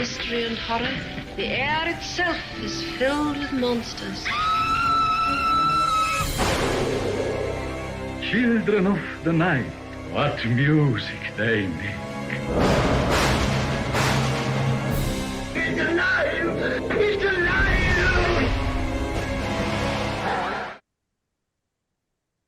mystery and horror, the air itself is filled with monsters. Children of the night, what music they make. He's alive! He's alive!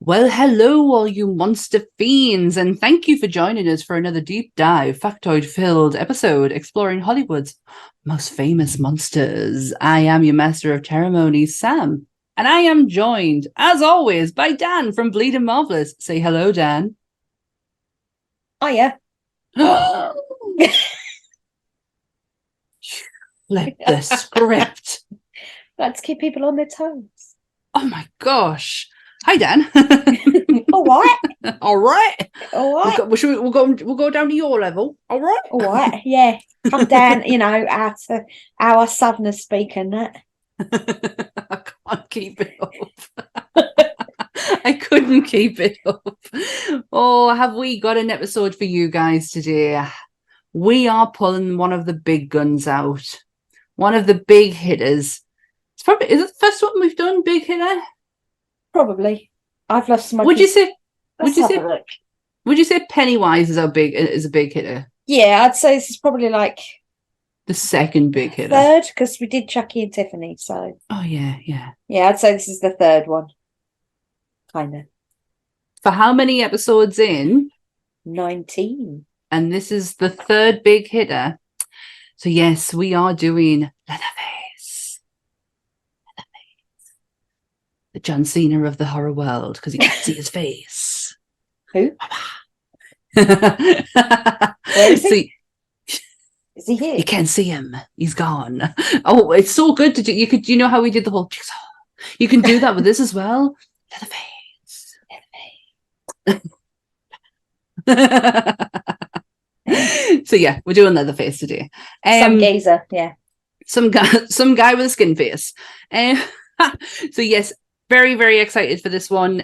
Well, hello, all you monster fiends, and thank you for joining us for another deep dive, factoid-filled episode exploring Hollywood's most famous monsters. I am your master of ceremonies, Sam, and I am joined, as always, by Dan from Bleeding Marvelous. Say hello, Dan. Hiya. Flip the script. Let's keep people on their toes. Oh my gosh. Hi, Dan. All right. All right. All right. We'll go down to your level. All right. All right. Yeah. Come down, our southerner speak and that. I can't keep it up. I couldn't keep it up. Oh, have we got an episode for you guys today? We are pulling one of the big guns out. One of the big hitters. Is it the first one we've done, big hitter? Probably. I've lost my. Would you say Pennywise is a big hitter? Yeah, I'd say this is probably like the second big hitter. Third, because we did Chucky and Tiffany, so. Oh yeah. Yeah, I'd say this is the third one. Kind of. For how many episodes in? 19. And this is the third big hitter. So yes, we are doing Leatherface. The John Cena of the horror world, because you can't see his face. Who? Where is he? Is he here? You can't see him. He's gone. Oh, it's so good to do. You know how we did the whole jigsaw? You can do that with this as well. Leatherface. So yeah, we're doing Leatherface today. Some geezer, yeah. Some guy with a skin face. So yes, very, very excited for this one.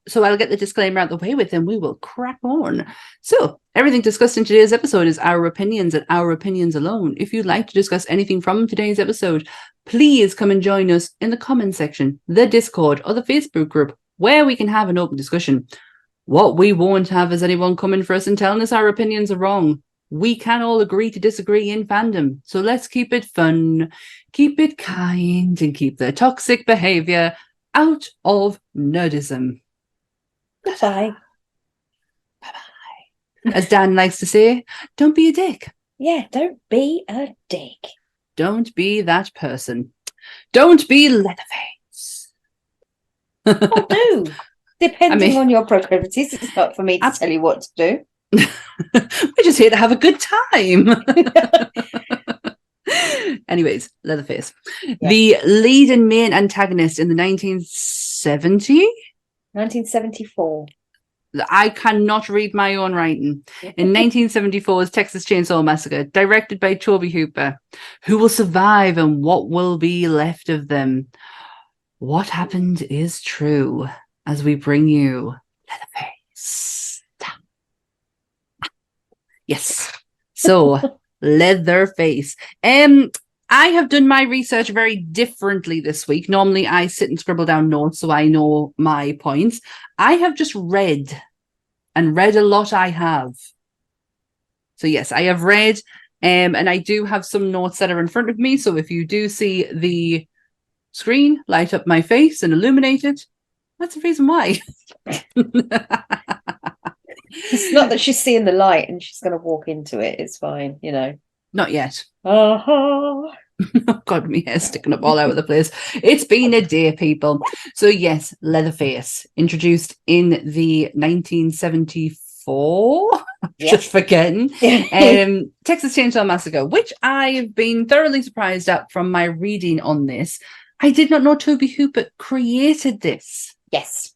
So I'll get the disclaimer out the way with, and we will crack on. So everything discussed in today's episode is our opinions and our opinions alone. If you'd like to discuss anything from today's episode, please come and join us in the comment section, the Discord, or the Facebook group, where we can have an open discussion. What we won't have is anyone coming for us and telling us our opinions are wrong. We can all agree to disagree in fandom. So let's keep it fun, keep it kind, and keep the toxic behavior out of nerdism. Bye-bye. Bye-bye. As Dan likes to say, don't be a dick. Yeah, don't be a dick. Don't be that person. Don't be Leatherface. Or do. Depending on your proclivities. It's not for me to tell you what to do. We're just here to have a good time. Anyways, yeah. The lead and main antagonist in the 1974. I cannot read my own writing. In 1974's Texas Chainsaw Massacre, directed by Tobe Hooper. Who will survive and what will be left of them? What happened is true, as we bring you Leatherface. Yes. So, Leatherface. I have done my research very differently this week. Normally, I sit and scribble down notes so I know my points. I have just read a lot. I have. So, yes, I have read, and I do have some notes that are in front of me. So, if you do see the screen light up my face and illuminate it, that's the reason why. It's not that she's seeing the light and she's going to walk into it. It's fine, Not yet. Uh-huh. Oh God, my hair's sticking up all over the place. It's been a day, people. So yes, Leatherface, introduced in the 1974. Just forgetting. Texas Chainsaw Massacre, which I've been thoroughly surprised at from my reading on this. I did not know Tobe Hooper created this. Yes.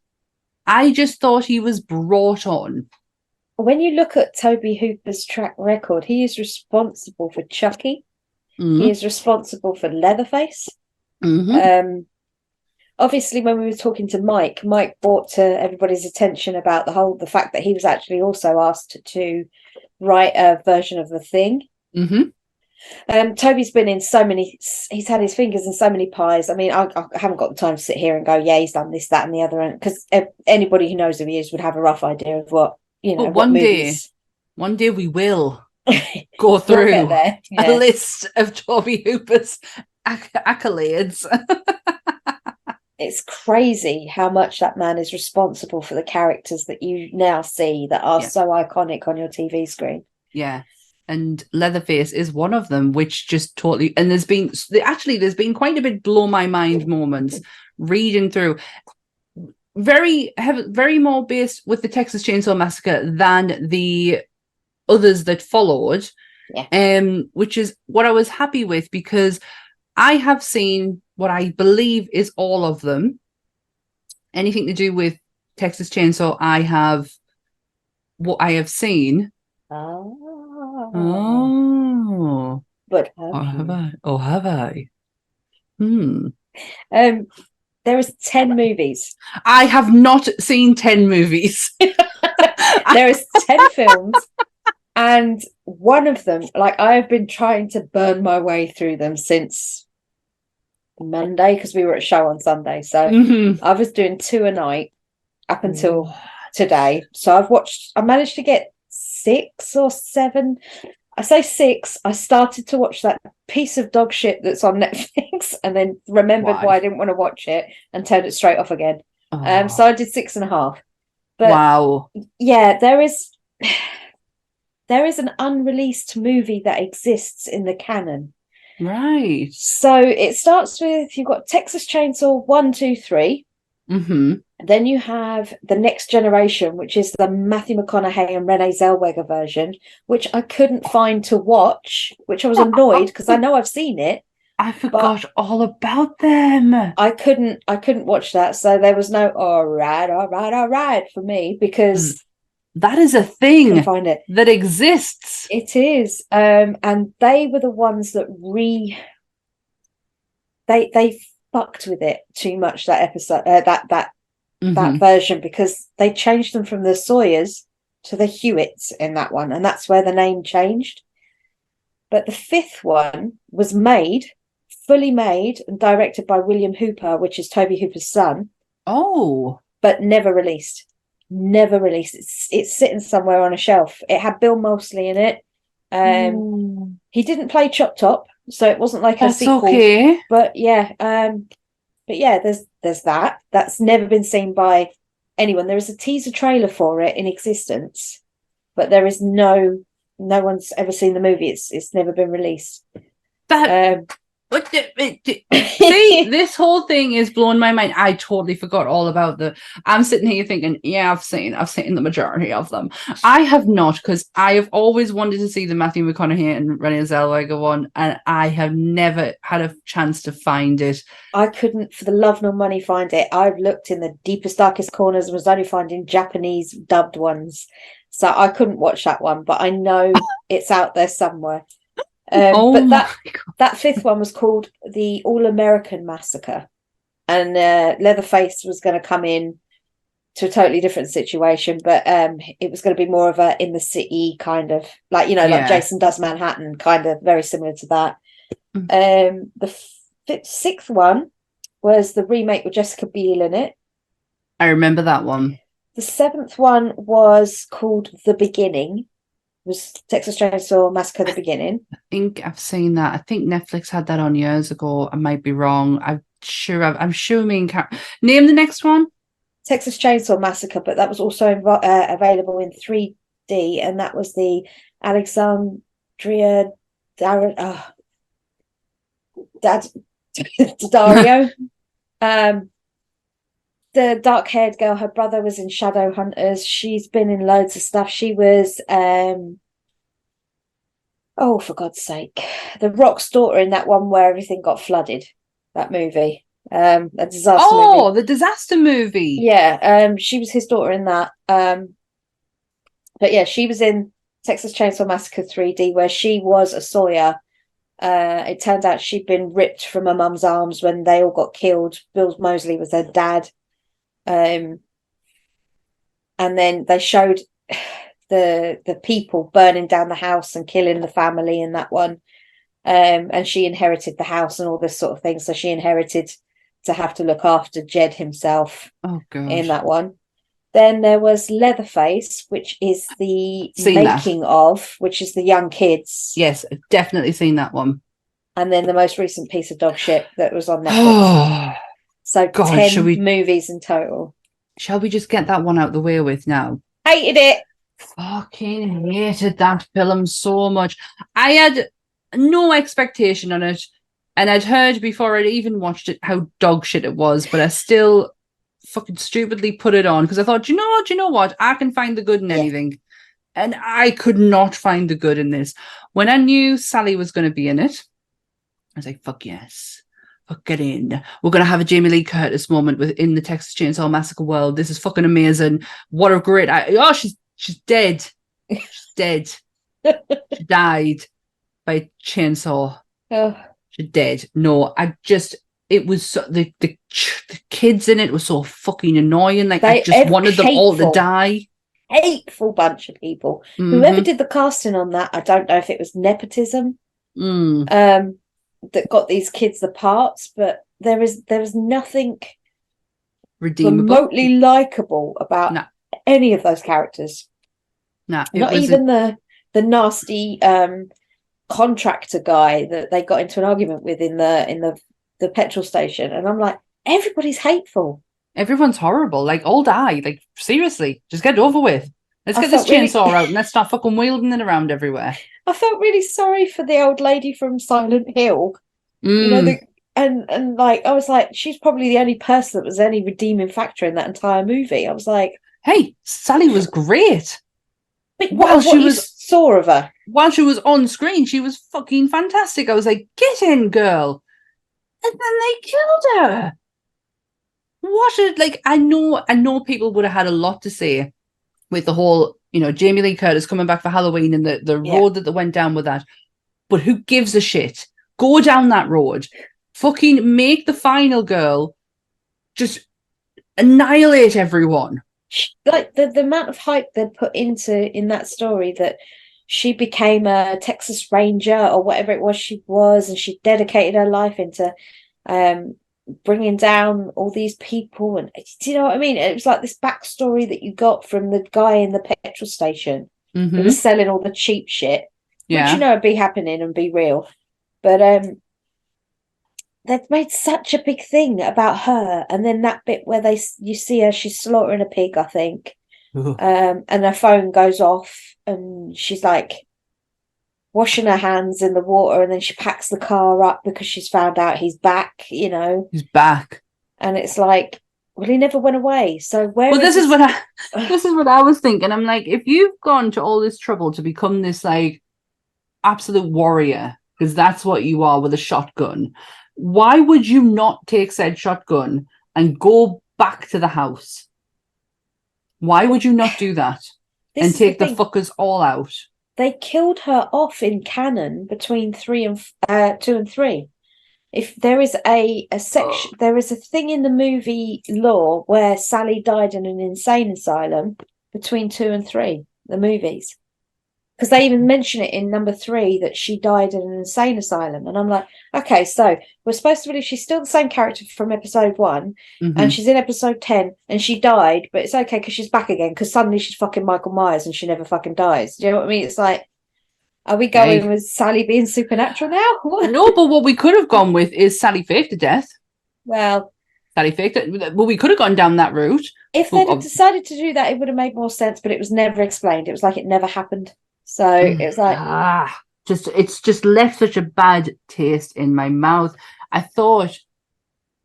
I just thought he was brought on. When you look at Tobe Hooper's track record, he is responsible for Chucky. Mm-hmm. He is responsible for Leatherface. Mm-hmm. Obviously, when we were talking to Mike brought to everybody's attention about the fact that he was actually also asked to write a version of The Thing. Mm-hmm. Toby's been in so many. He's had his fingers in so many pies. I mean, I haven't got the time to sit here and go, yeah, he's done this, that, and the other. Because anybody who knows who he is would have a rough idea of what But what movies. one day we will go through there. a list of Toby Hooper's accolades. It's crazy how much that man is responsible for the characters that you now see that are so iconic on your TV screen. Yeah. And Leatherface is one of them, which just totally, and there's been quite a bit blow my mind moments reading through. Very more based with the Texas Chainsaw Massacre than the others that followed. Yeah. Which is what I was happy with, because I have seen what I believe is all of them. Anything to do with Texas Chainsaw, I have seen. Oh. But have I? There is 10 movies. I have not seen 10 movies. There is 10 films, and one of them, like, I have been trying to burn my way through them since Monday, because we were at a show on Sunday. So I was doing 2 a night up until today. So I managed to get 6 or 7. I say 6. I started to watch that piece of dog shit that's on Netflix, and then remembered why I didn't want to watch it and turned it straight off again. So I did 6.5. But wow. Yeah, there is an unreleased movie that exists in the canon. Right. So it starts with, you've got Texas Chainsaw 1, 2, 3. Then you have The Next Generation, which is the Matthew McConaughey and Renee Zellweger version, which I couldn't find to watch, which I was annoyed because I know I've seen it. I forgot all about them. I couldn't watch that. So there was no all right for me, because that is a thing find it. That exists. It is. And they were the ones that they fucked with it too much, that episode, that version, because they changed them from the Sawyers to the Hewitts in that one, and that's where the name changed. But the 5th one was fully made and directed by William Hooper, which is Toby Hooper's son. But never released. It's sitting somewhere on a shelf. It had Bill Moseley in it. He didn't play Chop Top, so it wasn't like a sequel. Okay. But there's that. That's never been seen by anyone. There is a teaser trailer for it in existence, but there is no one's ever seen the movie. It's never been released. See, this whole thing is blowing my mind. I totally forgot all about I'm sitting here thinking, yeah, I've seen the majority of them. I have not, because I have always wanted to see the Matthew McConaughey and Renee Zellweger one, and I have never had a chance to find it. I couldn't, for the love nor money, find it. I've looked in the deepest, darkest corners and was only finding Japanese dubbed ones. So I couldn't watch that one, but I know it's out there somewhere. But that 5th one was called the All American Massacre, and Leatherface was going to come in to a totally different situation, but it was going to be more of a in the city kind of, like, like Jason Does Manhattan, kind of very similar to that. The 6th one was the remake with Jessica Biel in it. I remember that one. The 7th one was called The Beginning. Was Texas Chainsaw Massacre: The Beginning. I think I've seen that. I think Netflix had that on years ago. I might be wrong. I'm sure me and name the next one. Texas Chainsaw Massacre, but that was also available in 3D, and that was the Alexandria Daddario. The dark-haired girl, her brother was in Shadowhunters. She's been in loads of stuff. She was, for God's sake, the Rock's daughter in that one where everything got flooded. That movie, a disaster movie. Oh, the disaster movie. Yeah, she was his daughter in that. But yeah, she was in Texas Chainsaw Massacre 3D, where she was a Sawyer. It turned out she'd been ripped from her mum's arms when they all got killed. Bill Moseley was her dad. And then they showed the people burning down the house and killing the family in that one. And she inherited the house and all this sort of thing. So she inherited to have to look after Jed himself in that one. Then there was Leatherface, which is the making of, which is the young kids. Yes, I've definitely seen that one. And then the most recent piece of dog shit that was on Netflix. So God, 10 movies in total. Shall we just get that one out the way with now? Hated it. Fucking hated that film so much. I had no expectation on it. And I'd heard before I'd even watched it how dog shit it was, but I still fucking stupidly put it on because I thought, you know what? I can find the good in anything. And I could not find the good in this. When I knew Sally was going to be in it, I was like, fuck yes. Fuck, get in. We're going to have a Jamie Lee Curtis moment within the Texas Chainsaw Massacre world. This is fucking amazing. What a great... she's dead. She's dead. She died by chainsaw. Oh. She's dead. No, it was so, the kids in it were so fucking annoying. Like, I just wanted them all to die. Hateful bunch of people. Whoever did the casting on that, I don't know if it was nepotism that got these kids the parts, but there was nothing redeemable, remotely likable about any of those characters. Not even the nasty contractor guy that they got into an argument with in the petrol station, and I'm like, everybody's hateful. Everyone's horrible. Like, all die. Like, seriously, just get it over with. Let's get this chainsaw out and let's start fucking wielding it around everywhere. I felt really sorry for the old lady from Silent Hill. You know, and like, I was like, she's probably the only person that was any redeeming factor in that entire movie. I was like, hey, Sally was great. But while she saw of her, while she was on screen, she was fucking fantastic. I was like, get in, girl. And then they killed her. I know people would have had a lot to say with the whole, Jamie Lee Curtis coming back for Halloween and the road that they went down with that. But who gives a shit? Go down that road. Fucking make the final girl just annihilate everyone. Like the amount of hype they put in that story that she became a Texas Ranger or whatever it was she was, and she dedicated her life into bringing down all these people. And do you know what I mean? It was like this backstory that you got from the guy in the petrol station who was selling all the cheap shit, which would be happening and be real. But they've made such a big thing about her, and then that bit where you see her, she's slaughtering a pig, I think, and her phone goes off, and she's like washing her hands in the water, and then she packs the car up because she's found out he's back. He's back, and it's like, well, he never went away. So this is what I was thinking. I'm like, if you've gone to all this trouble to become this like absolute warrior, because that's what you are with a shotgun, why would you not take said shotgun and go back to the house? Why would you not do that and take the fuckers all out? They killed her off in canon between 2 and 3. If there is a section, there is a thing in the movie lore where Sally died in an insane asylum between 2 and 3, the movies. Because they even mention it in number 3 that she died in an insane asylum. And I'm like, okay, so we're supposed to believe she's still the same character from episode 1, and she's in episode 10, and she died, but it's okay because she's back again, because suddenly she's fucking Michael Myers and she never fucking dies. Do you know what I mean? It's like, are we going with Sally being supernatural now? No, but what we could have gone with is Sally faked to death. Well, Sally faked it. Well, we could have gone down that route. If they'd have decided to do that, it would have made more sense, but it was never explained. It was like it never happened. So it was like it's just left such a bad taste in my mouth. I thought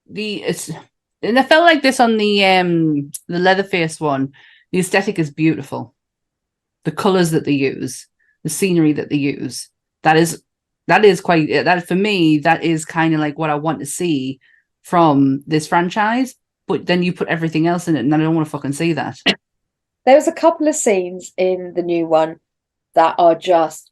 and I felt like this on the Leatherface one. The aesthetic is beautiful. The colours that they use, the scenery that they use, that is quite, that for me, that is kind of like what I want to see from this franchise. But then you put everything else in it, and I don't want to fucking see that. There was a couple of scenes in the new one that are just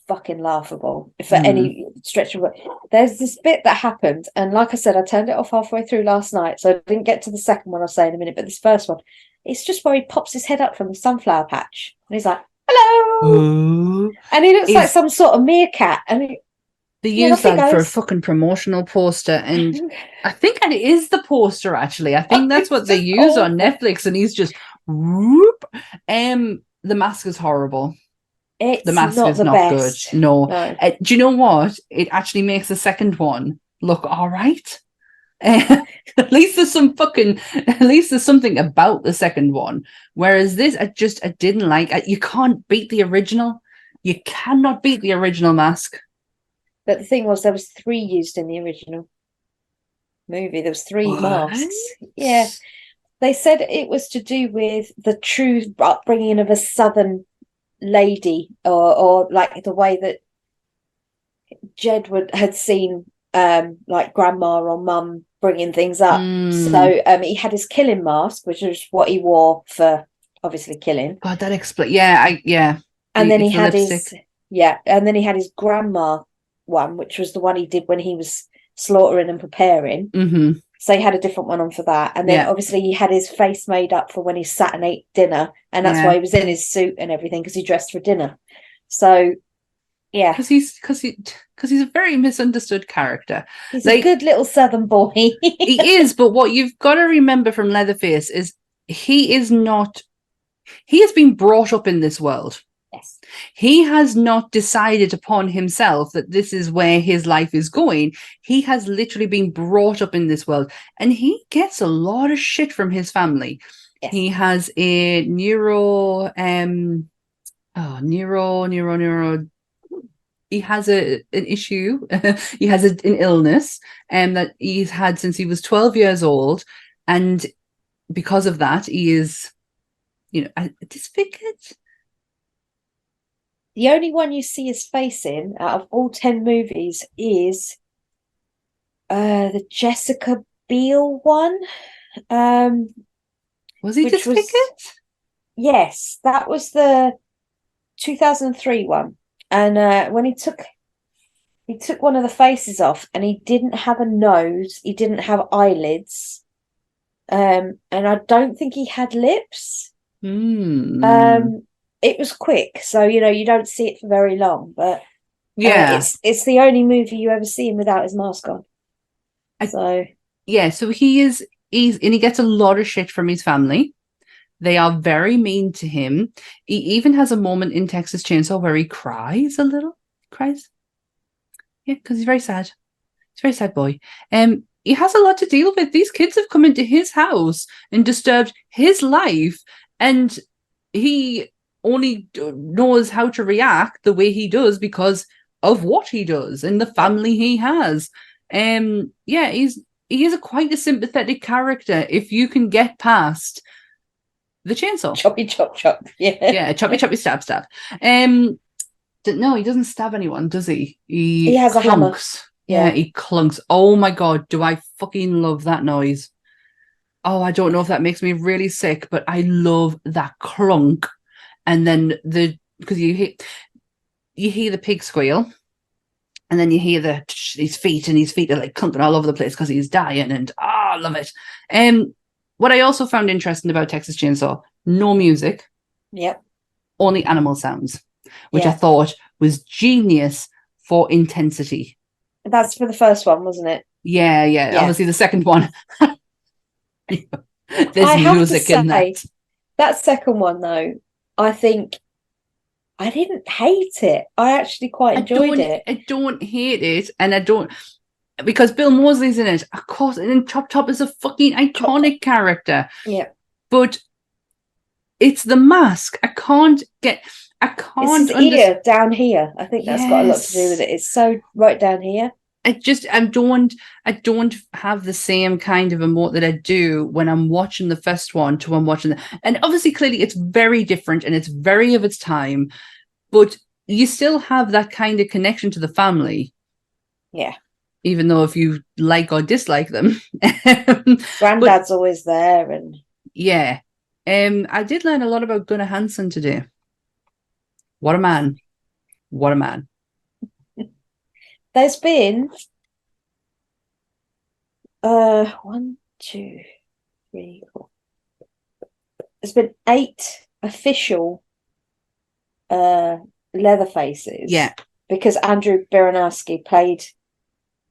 fucking laughable for any stretch of it. There's this bit that happened, and like I said, I turned it off halfway through last night, so I didn't get to the second one I'll say in a minute, but this first one, it's just where he pops his head up from the sunflower patch, and he's like, hello! And he looks like some sort of meerkat, and They Yeah, used off it that for a goes. fucking promotional poster, and I think it is the poster, actually. I think that's what It's they just use on awful. Netflix, and he's just whoop. The mask is horrible. The It's mask not is the not good. best. No. No. Do you know what? It actually makes the second one look all right. At least there's something about the second one. Whereas this, I didn't like. You can't beat the original. You cannot beat the original mask. But the thing was, there was 3 used in the original movie. There was 3 What? masks. Yeah. They said it was to do with the true upbringing of a southern lady, or like the way that Jed had seen like grandma or mum bringing things up. So he had his killing mask, which is what he wore for obviously killing. God, that explains. Yeah. And then he the had lipstick. and then he had his grandma one, which was the one he did when he was slaughtering and preparing. Mm-hmm. So he had a different one on for that. And then obviously he had his face made up for when he sat and ate dinner. And that's why he was in his suit and everything, because he dressed for dinner. So yeah. Because he's a very misunderstood character. He's a good little southern boy. He is, but what you've got to remember from Leatherface is he has been brought up in this world. Yes. He has not decided upon himself that this is where his life is going. He has literally been brought up in this world, and he gets a lot of shit from his family. Yes. He has a neuro. He has an issue. He has an illness, that he's had since he was 12 years old, and because of that, he is, disfigured. The only one you see his face in out of all 10 movies is the Jessica Biel one. Was he disfigured? Yes, that was the 2003 one. And when he took one of the faces off, and he didn't have a nose, he didn't have eyelids, and I don't think he had lips. It was quick, so you don't see it for very long, but it's the only movie you ever see him without his mask on. So he gets a lot of shit from his family. They are very mean to him. He even has a moment in Texas Chainsaw where he cries a little. Yeah, because he's very sad. He's a very sad boy. He has a lot to deal with. These kids have come into his house and disturbed his life, and he only knows how to react the way he does because of what he does and the family he has. He is quite a sympathetic character if you can get past the chainsaw. Choppy chop chop. Yeah, choppy choppy stab stab. No, he doesn't stab anyone, does he? He has clunks. A hammer. Yeah, he clunks. Oh my god, do I fucking love that noise. Oh, I don't know if that makes me really sick, but I love that clunk. And then because you hear the pig squeal, and then you hear his feet are like clumping all over the place because he's dying, and I love it. What I also found interesting about Texas Chainsaw, no music. Yep. Only animal sounds, which I thought was genius for intensity. That's for the first one, wasn't it? Yeah. Obviously the second one. There's music in that. That second one, though, I think I didn't hate it. I actually quite enjoyed it. I don't hate it, and I don't, because Bill Moseley's in it, of course, and then Chop Top is a fucking iconic character. Yeah. But it's the mask. I can't It's his ear down here. I think that's got a lot to do with it. It's so right down here. I don't have the same kind of emote that I do when I'm watching the first one to when I'm watching and obviously clearly it's very different and it's very of its time, but you still have that kind of connection to the family. Yeah. Even though if you like or dislike them. Granddad's always there, and yeah. I did learn a lot about Gunnar Hansen today. What a man. What a man. There's been 1, 2, 3, 4. There's been 8 official Leatherfaces. Yeah. because Andrew Baranowski played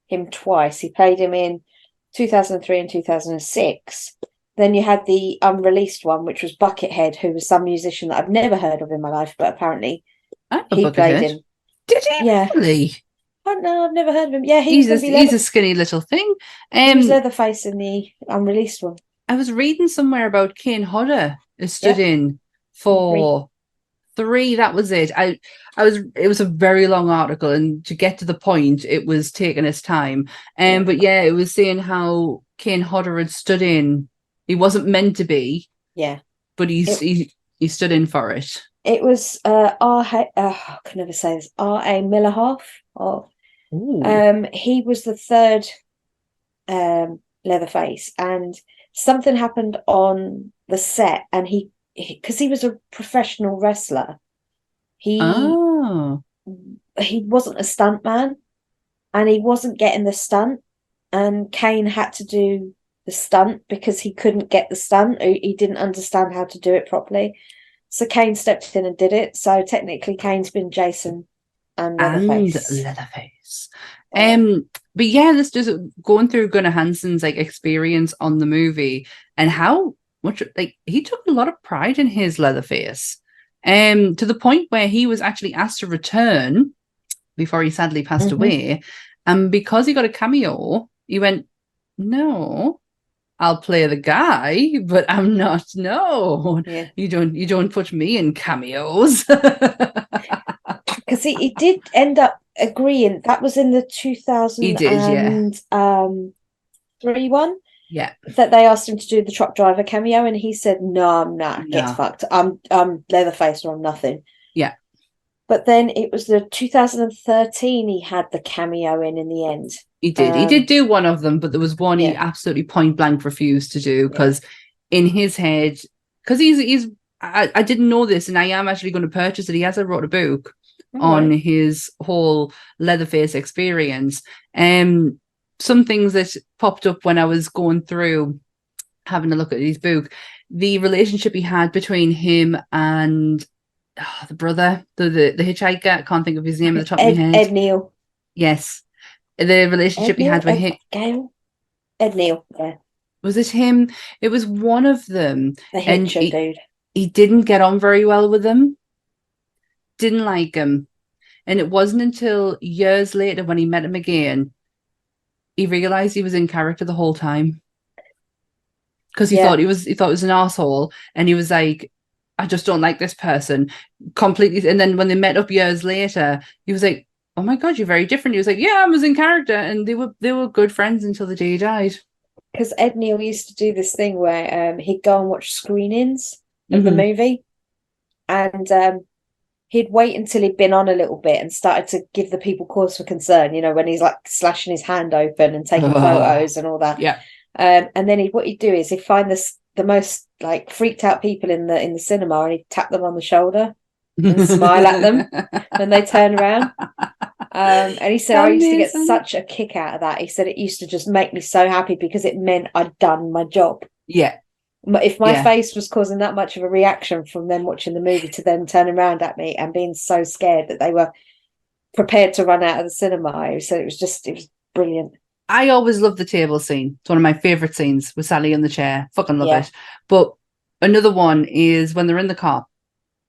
him twice. He played him in 2003 and 2006. Then you had the unreleased one, which was Buckethead, who was some musician that I've never heard of in my life, but apparently he played him. Did he really? I don't know, I've never heard of him. Yeah, he's a skinny little thing. He was Leatherface in the unreleased one. I was reading somewhere about Kane Hodder stood in for 3. That was it. It was a very long article, and to get to the point, it was taking its time. But yeah, it was saying how Kane Hodder had stood in. He wasn't meant to be. Yeah. But he stood in for it. It was I can never say this. R.A. Millerhoff. He was the third Leatherface, and something happened on the set, and he because he was a professional wrestler, he wasn't a stunt man, and he wasn't getting the stunt, and Kane had to do the stunt because he couldn't get the stunt. He didn't understand how to do it properly, so Kane stepped in and did it. So technically Kane's been Jason and Leatherface. But yeah, this just going through Gunnar Hansen's experience on the movie, and how much he took a lot of pride in his Leatherface, to the point where he was actually asked to return before he sadly passed away, and because he got a cameo, he went, "No, I'll play the guy, but I'm not. No, you don't put me in cameos." Because he did end up agreeing. That was in the 2003 one. Yeah, that they asked him to do the truck driver cameo, and he said, "No, I'm not. Get fucked. I'm Leatherface, or I'm nothing." Yeah. But then it was the 2013 he had the cameo in the end. He did. He did do one of them, but there was one he absolutely point blank refused to do because in his head, because he's I didn't know this, and I am actually going to purchase it. He has wrote a book on his whole Leatherface experience. Some things that popped up when I was going through having a look at his book, the relationship he had between him and the brother, the hitchhiker. I can't think of his name at the top of my head. Ed Neal. Yes. The relationship he had with him. Ed Neal, yeah. Was it him? It was one of them. The hitcher dude. He didn't get on very well with him. Didn't like him. And it wasn't until years later when he met him again, he realised he was in character the whole time. Because he thought he was an asshole, and he was like, "I just don't like this person." Completely. And then when they met up years later, he was like, "Oh my God, you're very different." He was like, "Yeah, I was in character," and they were good friends until the day he died. Because Ed Neal used to do this thing where he'd go and watch screenings of the movie, and he'd wait until he'd been on a little bit and started to give the people cause for concern. You know, when he's like slashing his hand open and taking photos and all that. Yeah. And then what he'd do is he'd find the most freaked out people in the cinema, and he'd tap them on the shoulder and smile at them when they turn around. And he said, "I used to get such a kick out of that." He said, "It used to just make me so happy because it meant I'd done my job." Yeah. If my face was causing that much of a reaction from them watching the movie to them turning around at me and being so scared that they were prepared to run out of the cinema, so it was brilliant. I always love the table scene. It's one of my favourite scenes with Sally in the chair. Fucking love it. But another one is when they're in the car.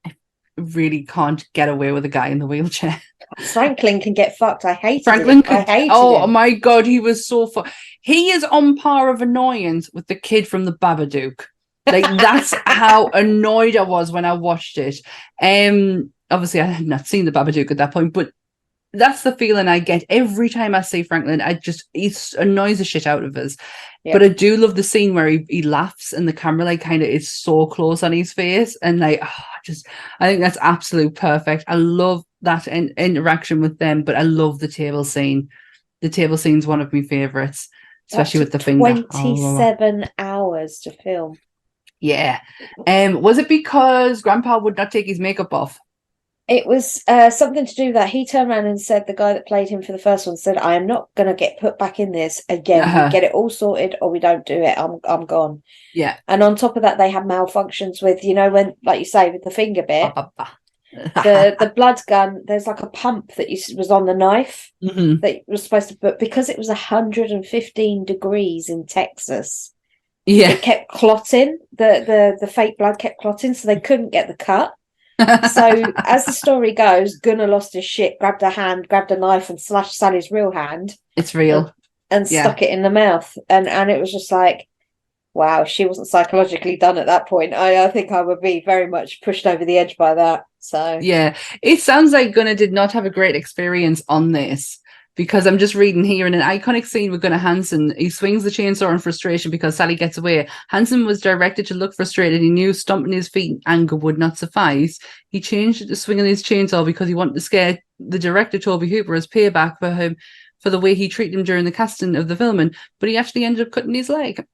I really can't get away with a guy in the wheelchair. Franklin can get fucked. I hate Franklin. him. Oh my God, he was so fun. He is on par of annoyance with the kid from the Babadook. That's how annoyed I was when I watched it. Obviously I had not seen the Babadook at that point, but that's the feeling I get every time I see Franklin. He annoys the shit out of us. Yeah. But I do love the scene where he laughs and the camera kind of is so close on his face, and I think that's absolute perfect. I love that interaction with them, but I love the table scene. The table scene's one of my favorites, especially with the finger. 27 hours to film. Yeah. Was it because Grandpa would not take his makeup off? It was something to do with that. He turned around and said, the guy that played him for the first one said, "I am not going to get put back in this again. We get it all sorted or we don't do it. I'm gone." Yeah. And on top of that, they had malfunctions with, when, like you say, with the finger bit. The blood gun, there's like a pump that was on the knife Mhm. that was supposed to, but because it was 115 degrees in Texas, Yeah. it kept clotting. The fake blood kept clotting, so they couldn't get the cut. So as the story goes, Gunnar lost his shit, grabbed a hand, grabbed a knife, and slashed Sally's real hand. It's real. And stuck it in the mouth. And it was just like, wow, she wasn't psychologically done at that point. I think I would be very much pushed over the edge by that. So yeah, it sounds like Gunnar did not have a great experience on this, because I'm just reading here in an iconic scene with Gunnar Hansen. He swings the chainsaw in frustration because Sally gets away. Hansen was directed to look frustrated. He knew stomping his feet in anger would not suffice. He changed it to swinging his chainsaw because he wanted to scare the director, Toby Hooper, as payback for him for the way he treated him during the casting of the filming. But he actually ended up cutting his leg.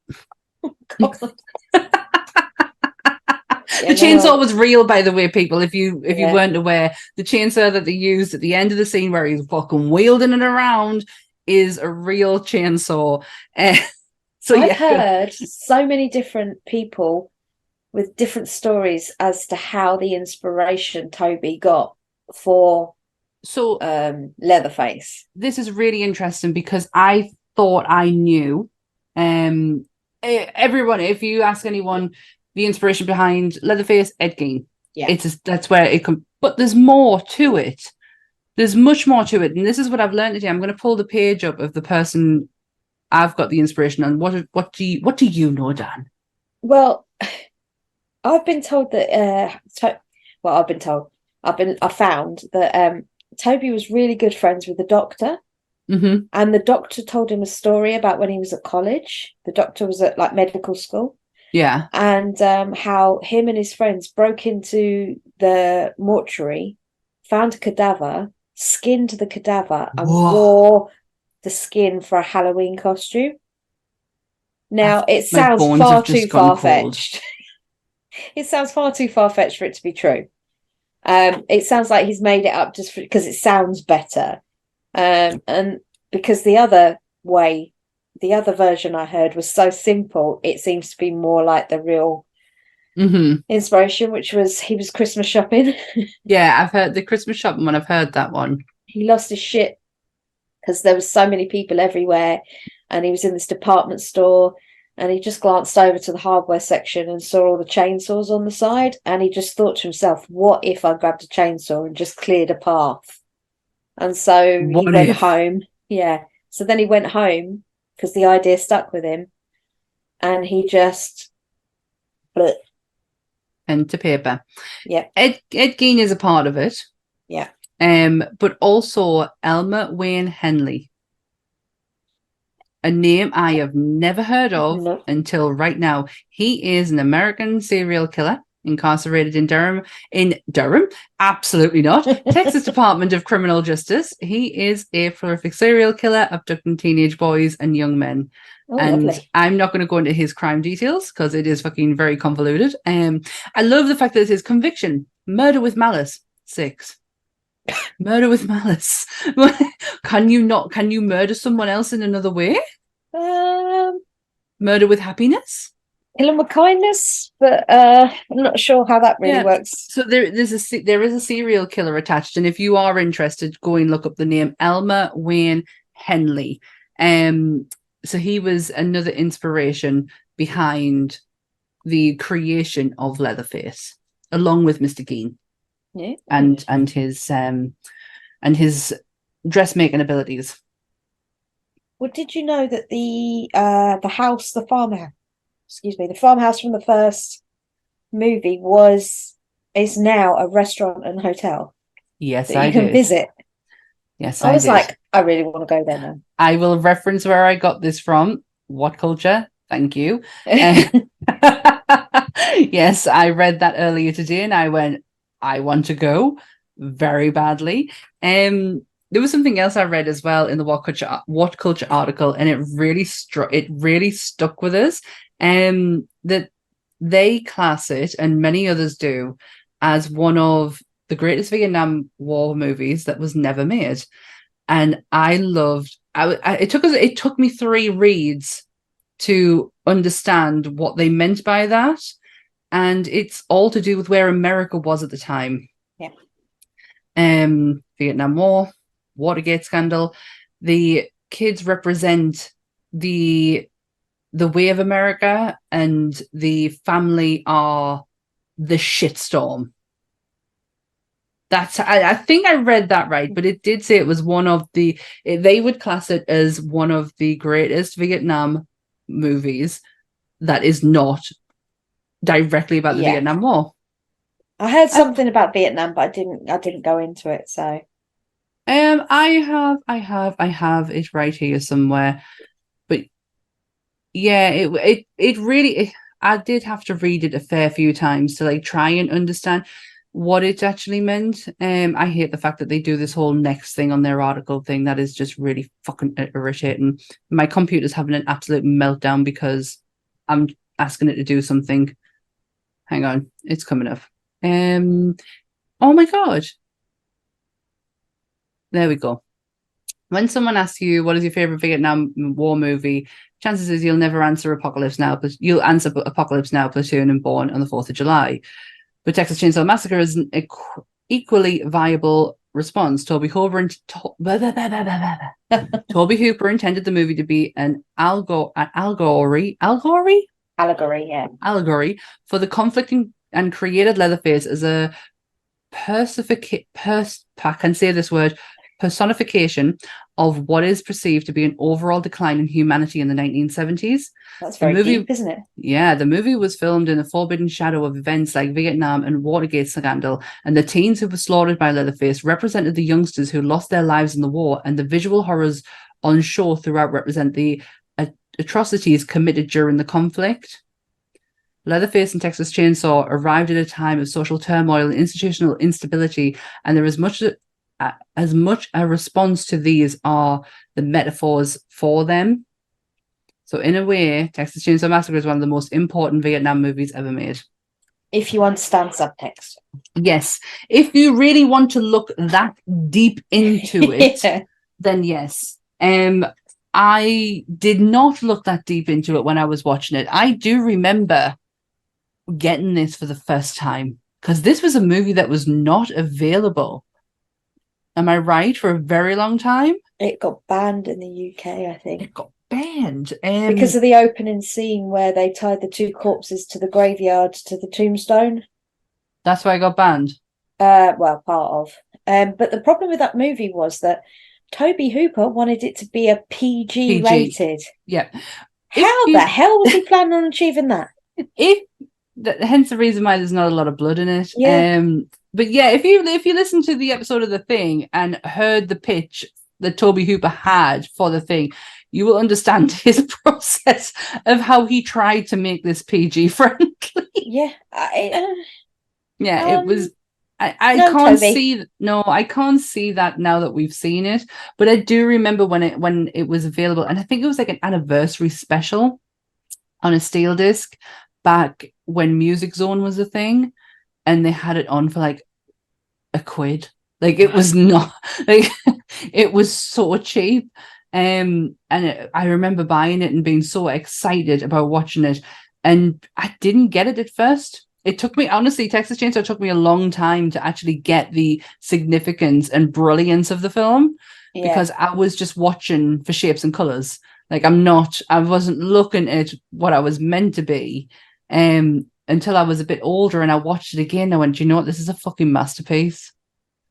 The chainsaw was real, by the way, people. If you weren't aware, the chainsaw that they used at the end of the scene where he's fucking wielding it around is a real chainsaw. So I've heard so many different people with different stories as to how the inspiration Toby got for Leatherface. This is really interesting because I thought I knew. Everyone, if you ask anyone, the inspiration behind Leatherface, Ed Gein. Yeah, that's where it comes. But there's more to it. There's much more to it, and this is what I've learned today. I'm going to pull the page up of the person I've got the inspiration on. What do you know, Dan? Well, I've been told that. I found that Toby was really good friends with the doctor. Mm-hmm. And the doctor told him a story about when he was at college. The doctor was at like medical school. Yeah. And how him and his friends broke into the mortuary, found a cadaver, skinned the cadaver, and wore the skin for a Halloween costume. Now, it sounds far too far-fetched. It sounds far too far-fetched for it to be true. It sounds like he's made it up just because it sounds better. And because the other version I heard was so simple, it seems to be more like the real inspiration, which was he was Christmas shopping. Yeah, I've heard the Christmas shopping one. I've heard that one. He lost his shit because there was so many people everywhere, and he was in this department store, and he just glanced over to the hardware section and saw all the chainsaws on the side, and he just thought to himself, what if I grabbed a chainsaw and just cleared a path? And so he went home. Yeah. So then he went home because the idea stuck with him, and he just pen to paper. Yeah. Ed Gein is a part of it. Yeah. But also Elmer Wayne Henley, a name I have never heard of until right now. He is an American serial killer incarcerated in Durham. Absolutely not. Texas Department of Criminal Justice. He is a prolific serial killer abducting teenage boys and young men. Lovely. I'm not going to go into his crime details because it is fucking very convoluted. I love the fact that it is conviction, murder with malice, 6. Murder with malice. Can you murder someone else in another way? Murder with happiness? Kill him with kindness, but I'm not sure how that really works. So there is a serial killer attached, and if you are interested, go and look up the name Elmer Wayne Henley. So he was another inspiration behind the creation of Leatherface, along with Mr. Gein, and his dressmaking abilities. Well, did you know that the farmhouse from the first movie is now a restaurant and hotel? Yes, that you can visit. Yes, I was like, I really want to go there now. I will reference where I got this from. What culture? Thank you. Yes, I read that earlier today, and I went, I want to go very badly. There was something else I read as well in the What Culture article, and it really stuck with us. That they class it, and many others do, as one of the greatest Vietnam War movies that was never made. And I loved. It took me 3 reads to understand what they meant by that, and it's all to do with where America was at the time. Yeah. Vietnam War, Watergate scandal. The kids represent the way of America, and the family are the shitstorm. I think I read that right, but it did say it was they would class it as one of the greatest Vietnam movies that is not directly about the Vietnam War. I heard something about Vietnam, but I didn't go into it. So, I have it right here somewhere, but yeah, it really. I did have to read it a fair few times to like try and understand what it actually meant. I hate the fact that they do this whole next thing on their article thing. That is just really fucking irritating. My computer's having an absolute meltdown because I'm asking it to do something. Hang on, it's coming up. Oh my god. There we go. When someone asks you what is your favorite Vietnam War movie, chances is you'll never answer Apocalypse Now, but you'll answer Apocalypse Now, Platoon, and Born on the 4th of July. But Texas Chainsaw Massacre is an equally viable response. Toby Hooper intended the movie to be an allegory, allegory for the conflicting and created Leatherface as a personification of what is perceived to be an overall decline in humanity in the 1970s. That's very deep, isn't it? Yeah, the movie was filmed in the forbidden shadow of events like Vietnam and Watergate scandal, and the teens who were slaughtered by Leatherface represented the youngsters who lost their lives in the war, and the visual horrors on show throughout represent the atrocities committed during the conflict. Leatherface and Texas Chainsaw arrived at a time of social turmoil and institutional instability, and there is as much a response to these are the metaphors for them. So in a way, Texas Chainsaw Massacre is one of the most important Vietnam movies ever made. If you understand subtext. Yes. If you really want to look that deep into it, then yes. I did not look that deep into it when I was watching it. I do remember getting this for the first time because this was a movie that was not available. Am I right? For a very long time? It got banned in the UK, I think. It got banned. Because of the opening scene where they tied the two corpses to the graveyard to the tombstone. That's why it got banned? Well, part of. But the problem with that movie was that Toby Hooper wanted it to be a PG rated. Yeah. How the hell was he planning on achieving that? Hence the reason why there's not a lot of blood in it. Yeah. But yeah, if you listen to the episode of The Thing and heard the pitch that Toby Hooper had for The Thing, you will understand his process of how he tried to make this PG friendly. Yeah. It was. I can't see. No, I can't see that now that we've seen it. But I do remember when it was available, and I think it was like an anniversary special on a steel disc back when Music Zone was a thing. And they had it on for like £1. Like it was not like it was so cheap. I remember buying it and being so excited about watching it. And I didn't get it at first. It took me, honestly, Texas Chainsaw took me a long time to actually get the significance and brilliance of the film because I was just watching for shapes and colors. Like I wasn't looking at what I was meant to be. Until I was a bit older and I watched it again. I went, do you know what? This is a fucking masterpiece.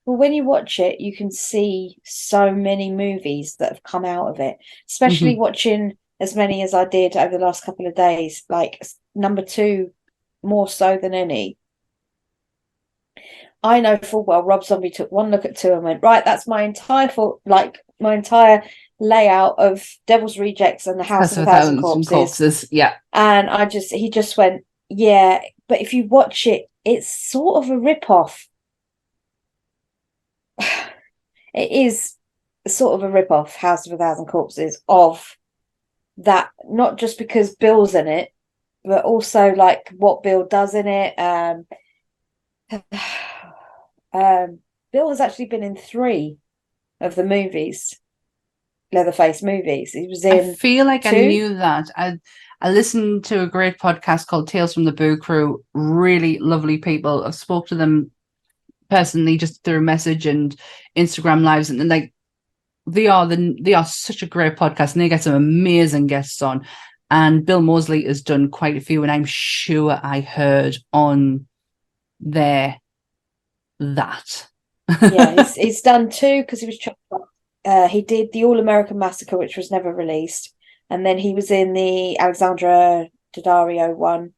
Well, when you watch it, you can see so many movies that have come out of it, especially watching as many as I did over the last couple of days, like number 2, more so than any. I know full well Rob Zombie took one look at 2 and went, right, that's my entire layout of Devil's Rejects and the House of a Thousand Corpses. Yeah. And he just went, yeah, but if you watch it, it's sort of a rip-off. It is sort of a rip-off, House of a Thousand Corpses, of that, not just because Bill's in it, but also like what Bill does in it. Bill has actually been in 3 of the movies, Leatherface movies. He was in I feel like 2. I knew that. I listened to a great podcast called Tales from the Boo Crew. Really lovely people. I've spoke to them personally, just through message and Instagram lives, and like they are such a great podcast, and they get some amazing guests on. And Bill Moseley has done quite a few, and I'm sure I heard on there that. Yeah, he's done 2 because he was he did the All American Massacre, which was never released, and then he was in the Alexandra Daddario one,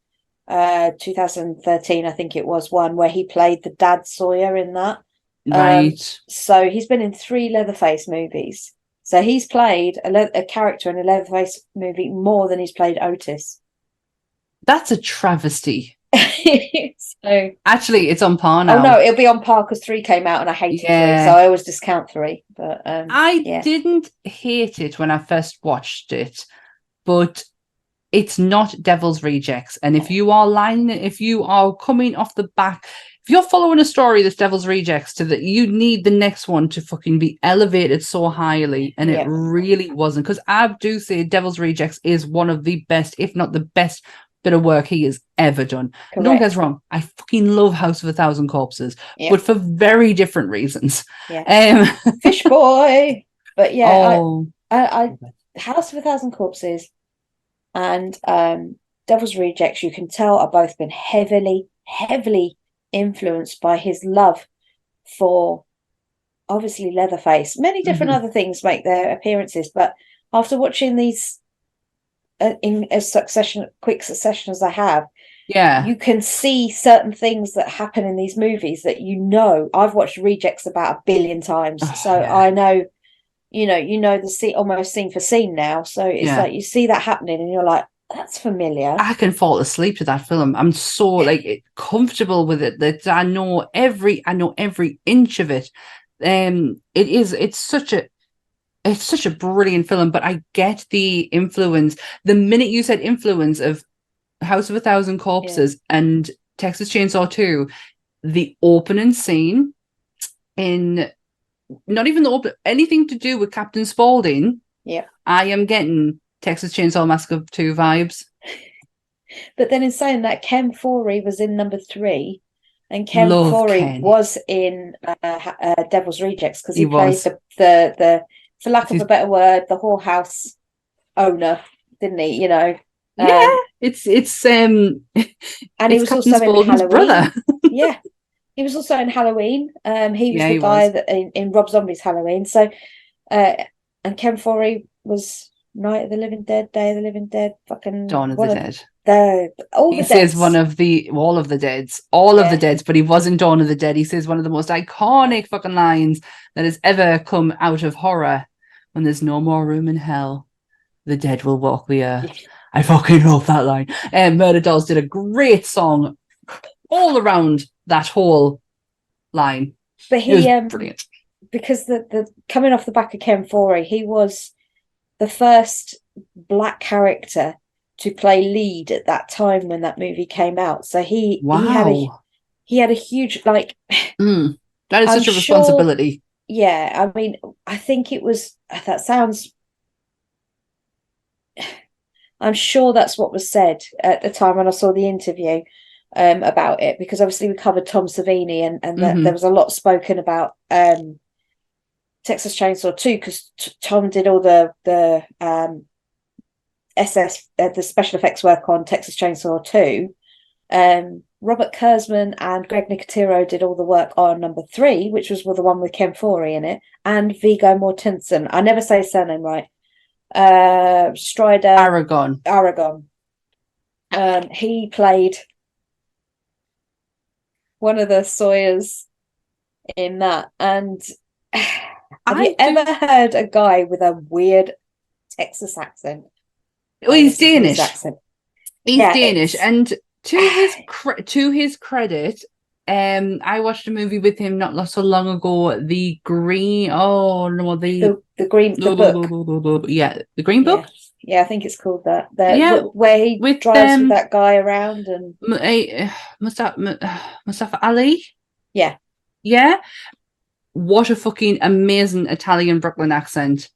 2013, I think it was, one where he played the dad Sawyer in that. Right. So he's been in 3 Leatherface movies. So he's played a character in a Leatherface movie more than he's played Otis. That's a travesty. So actually, it's on par now. Oh no, it'll be on par because 3 came out and I hated 3, so I always discount 3. But I didn't hate it when I first watched it, but it's not Devil's Rejects. And if you are coming off the back, if you're following a story that's Devil's Rejects to that, you need the next one to fucking be elevated so highly, and it really wasn't. Because I do say Devil's Rejects is one of the best, if not the best, bit of work he has ever done. Correct. Don't get us wrong, I fucking love House of a Thousand Corpses, but for very different reasons. Fish Boy, but I House of a Thousand Corpses and Devil's Rejects, you can tell, are both been heavily influenced by his love for obviously Leatherface. Many different other things make their appearances, but after watching these in quick succession as I have, you can see certain things that happen in these movies that I've watched Rejects about 1 billion times, I know the scene almost scene for scene now, so it's like you see that happening and you're like, that's familiar. I can fall asleep to that film. I'm so like comfortable with it that I know every inch of it. It's such a brilliant film, but I get the influence. The minute you said influence of House of a Thousand Corpses and Texas Chainsaw 2, the opening scene in not even anything to do with Captain Spaulding. Yeah, I am getting Texas Chainsaw Massacre 2 vibes. But then in saying that, Ken Foree was in number 3, and Ken Foree was in Devil's Rejects because he plays the for lack of a better word, the whorehouse owner, didn't he? It's and he was Captain also Spaulding's in Halloween. Brother. He was also in Halloween. He was the guy that in Rob Zombie's Halloween. So, and Ken Foree was Night of the Living Dead, Day of the Living Dead, fucking Dawn of the Dead. He says all of the deads, but he wasn't Dawn of the Dead. He says one of the most iconic fucking lines that has ever come out of horror: "When there's no more room in hell, the dead will walk the earth." I fucking love that line. And Murder Dolls did a great song all around that whole line. But he was brilliant because the coming off the back of Ken Foree, he was the first black character to play lead at that time when that movie came out. So he had a huge that is such a responsibility. Yeah, I mean, I think it was I'm sure that's what was said at the time when I saw the interview about it, because obviously we covered Tom Savini and there was a lot spoken about Texas Chainsaw 2 because Tom did all the the special effects work on Texas Chainsaw 2. Robert Kurzman and Greg Nicotero did all the work on number 3, which was the one with Ken Foree in it, and Viggo Mortensen. I never say his surname right. Strider Aragon. He played one of the Sawyers in that. And have you ever heard a guy with a weird Texas accent? Well, he's Danish. He's Danish, and to his credit, I watched a movie with him not so long ago. The Green. Oh no, the Green book. Yeah, the Green Book. Yeah, I think it's called that. Where he drives with that guy around and Mustafa Ali. Yeah. What a fucking amazing Italian Brooklyn accent.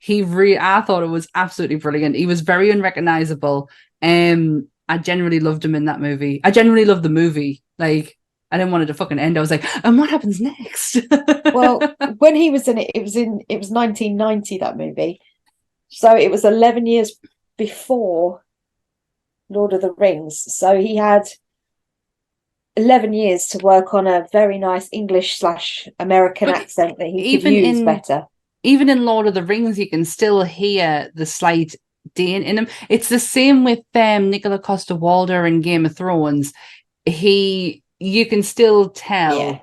I thought it was absolutely brilliant. He was very unrecognizable. I genuinely loved him in that movie. I genuinely loved the movie. Like, I didn't want it to fucking end. I was like, and what happens next? Well, when he was in it, it was 1990, that movie. So it was 11 years before Lord of the Rings. So he had 11 years to work on a very nice English/American accent that he could use better. Even in Lord of the Rings, you can still hear the slight Dane in him. It's the same with Nicola Costa-Waldau in Game of Thrones. You can still tell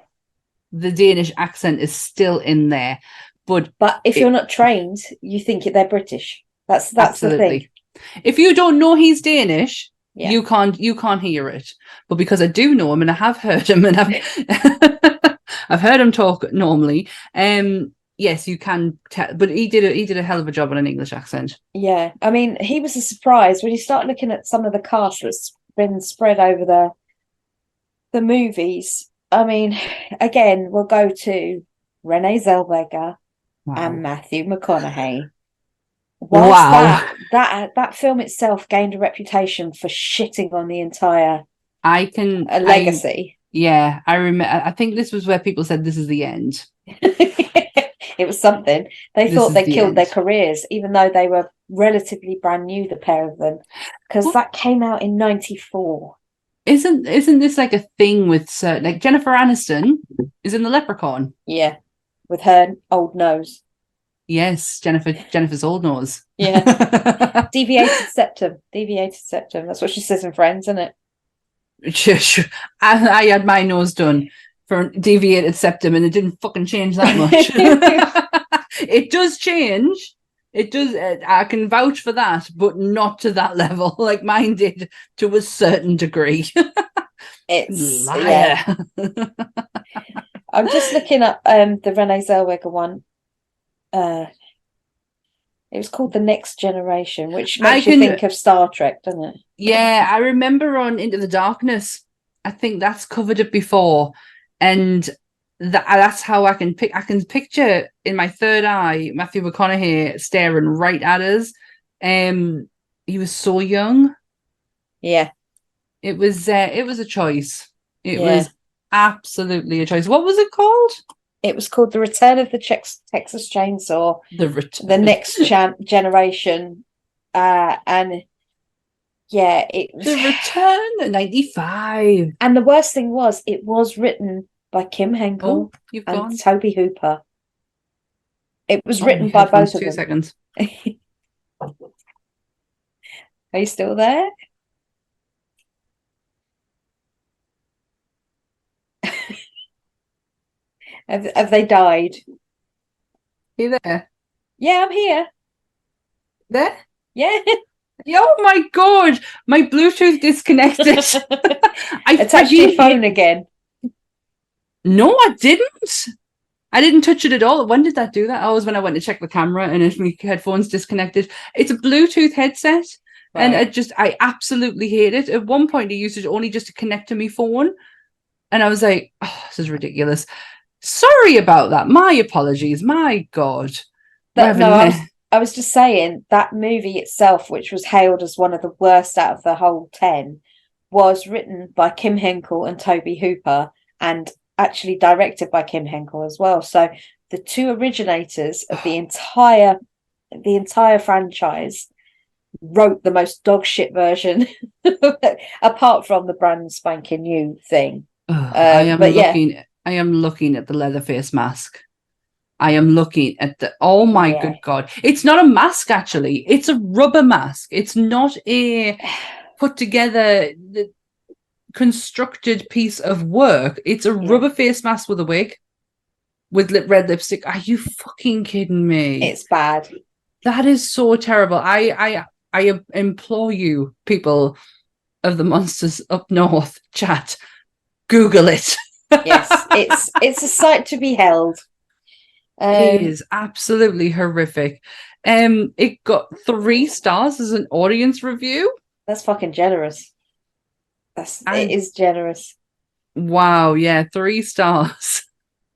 the Danish accent is still in there. But if you're not trained, you think they're British. That's absolutely the thing. If you don't know he's Danish, you can't hear it. But because I do know him and I have heard him and I've heard him talk normally, yes, you can tell. But he did a hell of a job on an English accent. Yeah, I mean, he was a surprise when you start looking at some of the cast that's been spread over the movies. I mean, again, we'll go to Renee Zellweger and Matthew McConaughey. That film itself gained a reputation for shitting on the entire legacy. I remember. I think this was where people said this is the end. It was something. They thought they killed their careers, even though they were relatively brand new, the pair of them, because that came out in 94. Isn't this like a thing with certain, like Jennifer Aniston is in The Leprechaun? Yeah, with her old nose. Yes, Jennifer's old nose. Yeah, deviated septum. That's what she says in Friends, isn't it? I had my nose done for deviated septum, and it didn't fucking change that much. It does change. It does. I can vouch for that, but not to that level. Like mine did to a certain degree. It's liar. Yeah. I'm just looking at the Renee Zellweger one. It was called The Next Generation, which makes you think of Star Trek, doesn't it? Yeah, I remember on Into the Darkness. I think that's covered it before, and that's how I can picture in my third eye Matthew McConaughey staring right at us. He was so young. Yeah, it was a choice. It was absolutely a choice. What was it called? It was called The Return of the Texas Chainsaw. The Next Generation, and it was The Return, 95. And the worst thing was, it was written by Kim Henkel and Toby Hooper. It was written by both of them. 2 seconds. Are you still there? Have they died? Are you there? Yeah, I'm here. There? Yeah. Oh my god, my Bluetooth disconnected. I touched your phone again. No, I didn't. I didn't touch it at all. When did that do that? Oh, it was when I went to check the camera and my headphones disconnected. It's a Bluetooth headset. Right. And I absolutely hate it. At one point, I used it only just to connect to my phone. And I was like, oh, this is ridiculous. Sorry about that. My apologies. My God. I was just saying that movie itself, which was hailed as one of the worst out of the whole 10, was written by Kim Henkel and Toby Hooper and actually directed by Kim Henkel as well. So the two originators of the entire franchise wrote the most dog shit version apart from the brand spanking new thing. I am looking at the Leatherface mask. I am looking at oh my good God. It's not a mask, actually. It's a rubber mask. It's not a put together constructed piece of work. It's a rubber face mask with a wig with red lipstick. Are you fucking kidding me? It's bad. That is so terrible. I implore you, people of the Monsters Up North chat, Google it. Yes, it's a sight to behold. It is absolutely horrific. It got 3 stars as an audience review. That's fucking generous. It is generous. Wow, yeah, 3 stars.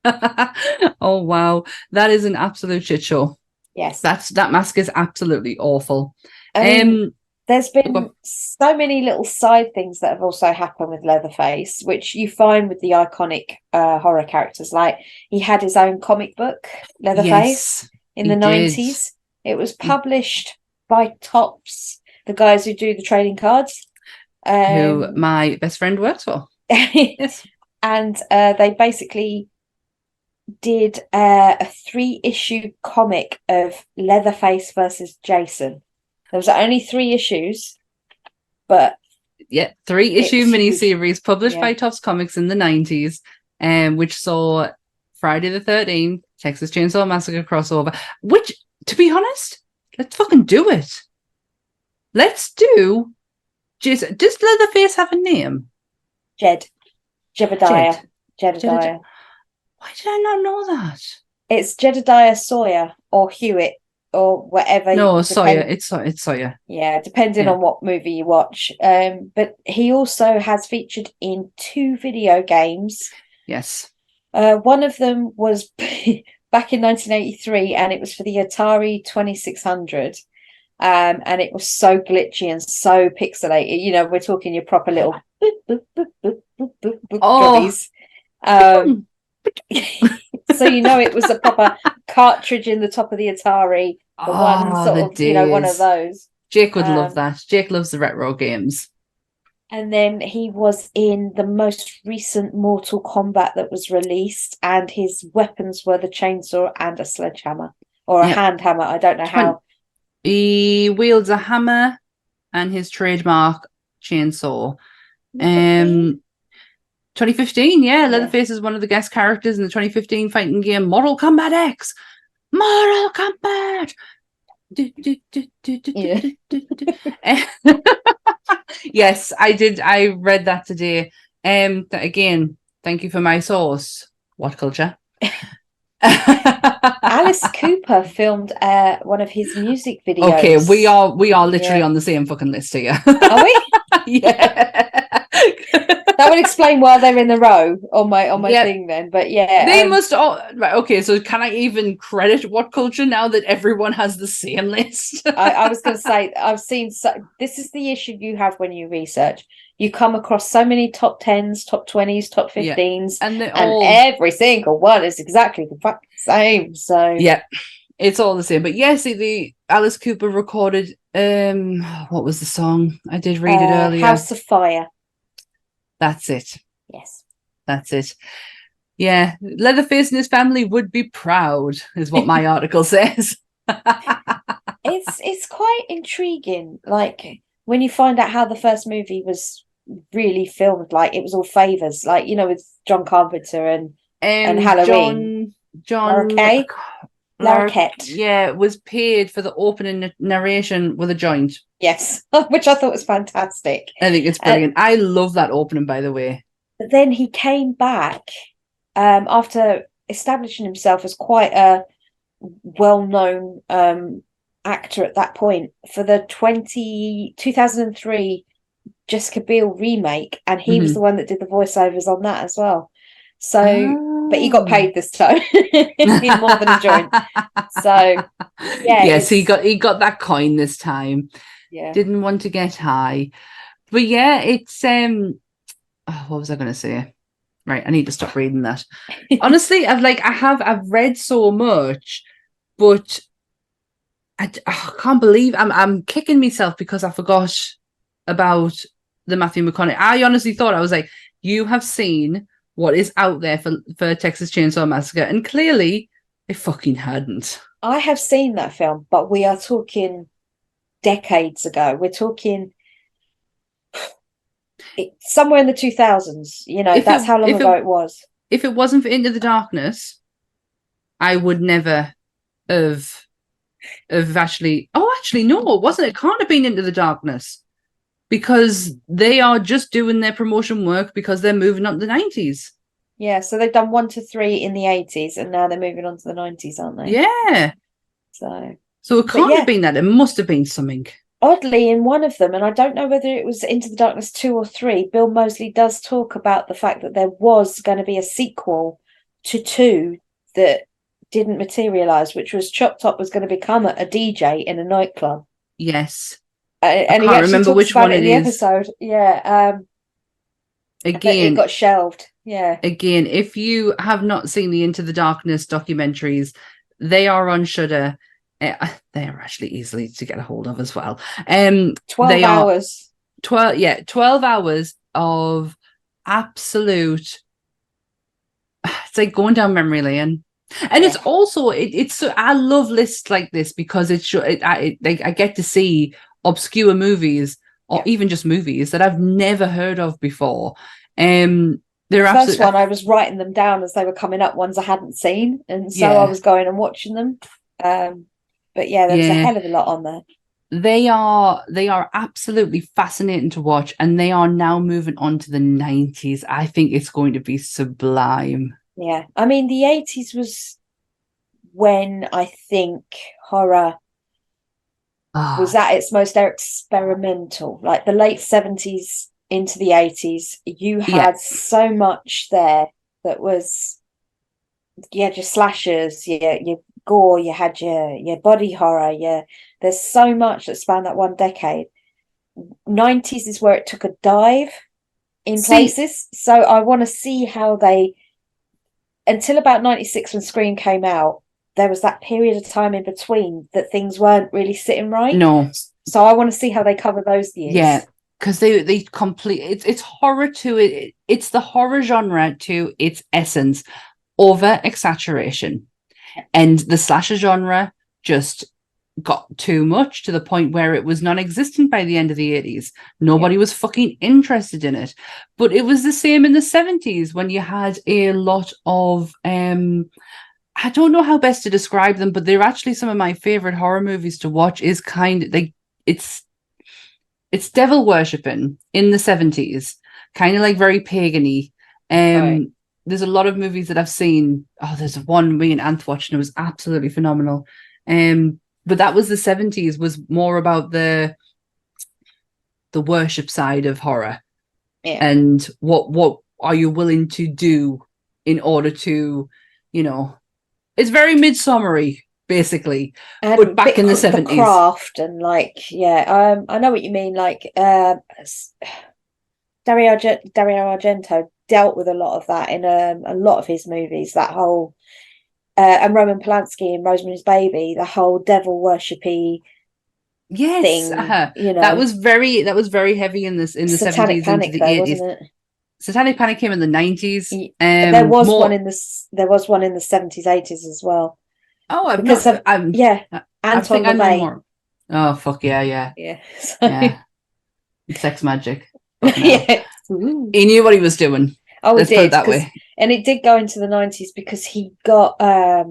Oh wow, that is an absolute shit show. Yes, that mask is absolutely awful. I mean, there's been so many little side things that have also happened with Leatherface, which you find with the iconic horror characters. Like he had his own comic book, Leatherface, in the 90s. It was published by Topps, the guys who do the trading cards. Who my best friend works for. Yes. And they basically did a 3-issue comic of Leatherface versus Jason. There was only 3 issues, but 3-issue miniseries published by Topps Comics in the 90s, which saw Friday the 13th, Texas Chainsaw Massacre crossover. Which, to be honest, let's fucking do it. Let's do. Does Leatherface have a name? Jedediah. Why did I not know that? It's Jedediah Sawyer or Hewitt or whatever. No, Sawyer. It's Sawyer. Yeah, depending on what movie you watch. But he also has featured in 2 video games. Yes. One of them was back in 1983, and it was for the Atari 2600. And it was so glitchy and so pixelated. You know, we're talking your proper little gobbies. So you know it was a proper cartridge in the top of the Atari. One of those. Jake would love that. Jake loves the retro games. And then he was in the most recent Mortal Kombat that was released, and his weapons were the chainsaw and a sledgehammer or a hand hammer. I don't know how. He wields a hammer and his trademark chainsaw. 2015, Leatherface is one of the guest characters in the 2015 fighting game Mortal Kombat X. Mortal Kombat. Yes, I did. I read that today. Again, thank you for my source. What culture? Alice Cooper filmed one of his music videos. Okay, we are literally on the same fucking list here. Are we? Yeah. That would explain why they're in the row on my thing then. But yeah, they must all right. Okay, so can I even credit What Culture now that everyone has the same list? I was going to say I've seen. This is the issue you have when you research. You come across so many top 10s, top 20s, top 15s, and every single one is exactly the fucking same. So yeah, it's all the same. But yes, the Alice Cooper recorded. What was the song? I did read it earlier. House of Fire. That's it. Yes. That's it. Yeah. Leatherface and his family would be proud, is what my article says. It's quite intriguing. Like when you find out how the first movie was really filmed, like it was all favors, like, you know, with John Carpenter and Halloween. John Larroquette. Yeah, was paid for the opening narration with a joint. Yes, which I thought was fantastic. I think it's brilliant. I love that opening, by the way. But then he came back after establishing himself as quite a well-known actor at that point for the 2003 Jessica Biel remake, and he was the one that did the voiceovers on that as well. So, but he got paid this time more than a joint. So, yeah. Yes, he got that coin this time. Yeah, didn't want to get high, but yeah, it's what was I going to say? Right, I need to stop reading that. Honestly, I've read so much, but I can't believe I'm kicking myself because I forgot about the Matthew McConaughey. I honestly thought, I was like, you have seen what is out there for Texas Chainsaw Massacre, and clearly I fucking hadn't. I have seen that film, but we are talking decades ago. We're talking somewhere in the 2000s. You know, that's how long ago it was. If it wasn't for Into the Darkness, I would never have actually. Oh, actually, no, it wasn't. It can't have been Into the Darkness, because they are just doing their promotion work because they're moving up to the 90s. Yeah, so they've done 1 to 3 in the 80s, and now they're moving on to the 90s, aren't they? Yeah. So it can't have been that. It must have been something. Oddly, in one of them, and I don't know whether it was Into the Darkness 2 or 3, Bill Moseley does talk about the fact that there was going to be a sequel to 2 that didn't materialise, which was Chop Top was going to become a DJ in a nightclub. Yes. And he can't actually remember talks which about one it in it the is. episode. Yeah. But it Again, got shelved. Yeah. again, if you have not seen the Into the Darkness documentaries, they are on Shudder. They are actually easily to get a hold of as well. 12 they hours. 12 hours of absolute, it's like going down memory lane. And it's also it's so, I love lists like this because I get to see obscure movies or even just movies that I've never heard of before. They're The first absolutely one, I was writing them down as they were coming up, ones I hadn't seen, and so I Yeah. was going and watching them. But yeah, there was a hell of a lot on there. They are absolutely fascinating to watch, and they are now moving on to the 90s. I think it's going to be sublime. Yeah, I mean, the 80s was when I think horror was at its most experimental. Like the late 70s into the 80s, you had so much there that was, you had your slashers, your gore, you had your body horror, there's so much that spanned that one decade. 90s is where it took a dive in places. So I want to see how they, until about 96 when Scream came out, there was that period of time in between that things weren't really sitting right. No. So I want to see how they cover those years. Yeah, because they complete it's horror to it. It's the horror genre to its essence, over exaggeration, and the slasher genre just got too much to the point where it was non-existent by the end of the 80s. Nobody was fucking interested in it. But it was the same in the 70s when you had a lot of I don't know how best to describe them, but they're actually some of my favorite horror movies to watch. Is kind of like it's devil worshipping in the 70s, kind of like very pagany. Right. There's a lot of movies that I've seen. Oh, there's one me and Anth watched and it was absolutely phenomenal. But that was the 70s, was more about the worship side of horror. Yeah. And what are you willing to do in order to, it's very midsummery, basically. And but back in the 70s. The craft and I know what you mean. Like Dario Argento dealt with a lot of that in a lot of his movies. That whole and Roman Polanski in Rosemary's Baby, the whole devil worshipy thing. That was very heavy in the 70s into the 80s. Wasn't it? Satanic Panic came in the 90s. There was one in the 70s, 80s as well. Oh, Anton LaVey. Oh, fuck yeah. Yeah. Sex magic. Yeah. He knew what he was doing. Oh, Let's he put did. it that way. And it did go into the 90s because he got there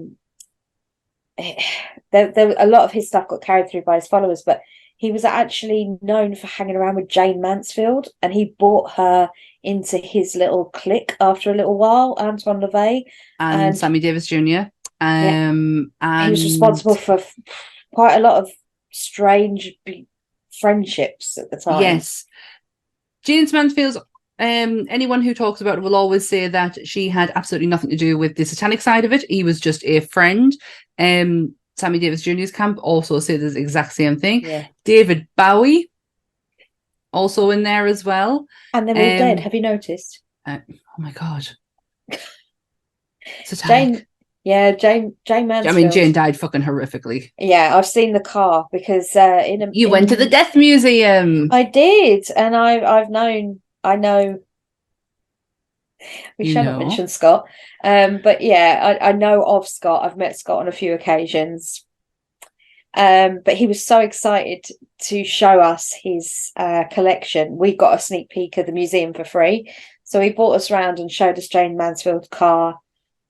a lot of his stuff got carried through by his followers, but he was actually known for hanging around with Jane Mansfield, and he brought her into his little clique after a little while, Anton LaVey and Sammy Davis Jr. And he was responsible for quite a lot of strange friendships at the time. Yes. Jane Mansfield's anyone who talks about it will always say that she had absolutely nothing to do with the satanic side of it. He was just a friend. Sammy Davis Jr.'s camp also say the exact same thing. Yeah. David Bowie also in there as well. And they're all dead. Have you noticed? Oh my god. Satanic. Jane Mansfield. I mean, Jane died fucking horrifically. Yeah, I've seen the car because you went to the Death Museum. I did, and I know. We shall not mention Scott, but yeah, I know of Scott. I've met Scott on a few occasions, but he was so excited to show us his collection. We got a sneak peek of the museum for free, so he brought us around and showed us Jane Mansfield's car.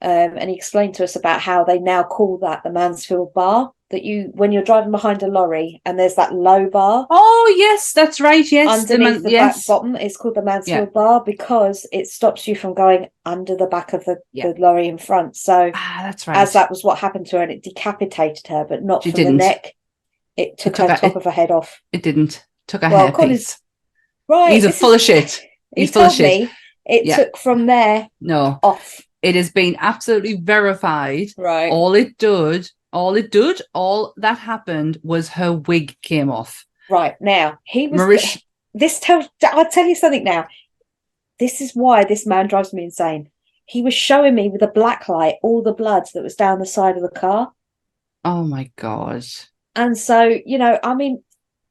And he explained to us about how they now call that the Mansfield bar, that when you're driving behind a lorry and there's that low bar. Oh yes, that's right. Yes, underneath the back bottom, it's called the Mansfield bar because it stops you from going under the back of the lorry in front. So that's right. As that was what happened to her, and it decapitated her, but not from the neck. It took her top of her head off. It didn't. Took her hair piece. Right. He's full of shit. He's full of shit. It took from there off. It has been absolutely verified. Right. All that happened was her wig came off. Right, now, he was... Marish. I'll tell you something now. This is why this man drives me insane. He was showing me with a black light all the blood that was down the side of the car. Oh my God. And so, I mean,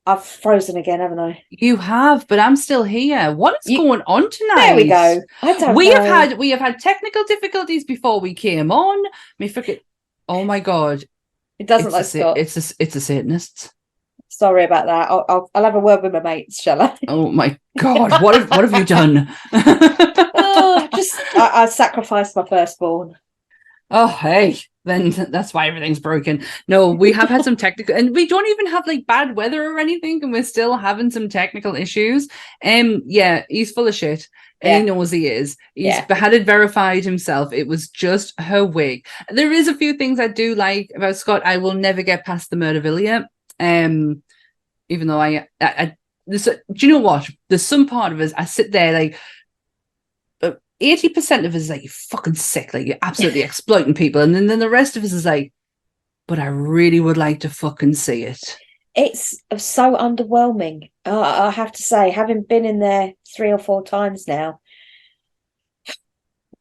I've frozen again, haven't I? You have, but I'm still here. What is going on tonight? There we go. I don't know. We have had technical difficulties before we came on. Oh my God. It doesn't like Scott. It's a Satanist. Sorry about that. I'll have a word with my mates, shall I? Oh my God. What have you done? I sacrificed my firstborn. Oh, hey, then that's why everything's broken. No, we have had some technical, and we don't even have like bad weather or anything, and we're still having some technical issues. Yeah, he's full of shit, and he knows he is. He's had it verified himself. It was just her wig. There is a few things I do like about Scott. I will never get past the Murdervillia. Even though do you know what? There's some part of us, I sit there like 80% of us is like, you're fucking sick, like you're absolutely exploiting people, and then the rest of us is like, but I really would like to fucking see it. It's so underwhelming. I have to say, having been in there 3 or 4 times now,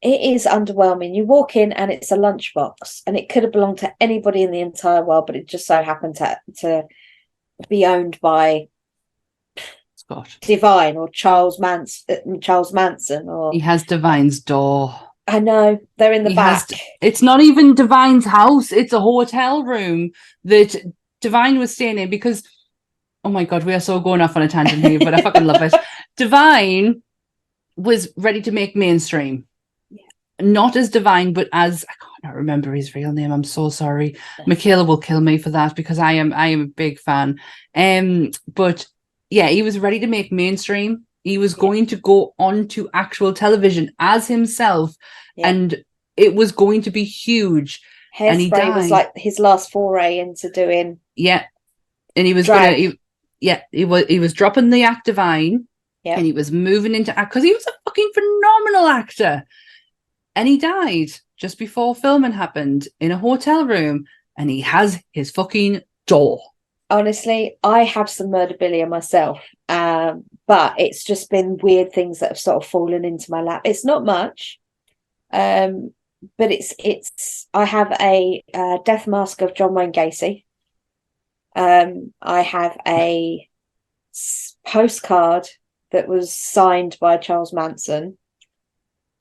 it is underwhelming. You walk in and it's a lunchbox, and it could have belonged to anybody in the entire world, but it just so happened to be owned by Scott Divine or Charles Manson, or he has Divine's door. I know, they're in the back. It's not even Divine's house, it's a hotel room that Divine was staying in, because oh my God, we are so going off on a tangent here, but I fucking love it. Divine was ready to make mainstream. Not as Divine, but as, I can't remember his real name. I'm so sorry. Michaela will kill me for that, because I am a big fan. But yeah, he was ready to make mainstream. He was going to go on to actual television as himself, and it was going to be huge. Hairspray, and he died. Was like his last foray into doing. Yeah, and he was he was dropping the act Divine, and he was moving into act, because he was a fucking phenomenal actor. And he died just before filming happened in a hotel room, and he has his fucking door. Honestly, I have some Murderbillia myself, but it's just been weird things that have sort of fallen into my lap. It's not much, but it's. I have a death mask of John Wayne Gacy. I have a postcard that was signed by Charles Manson,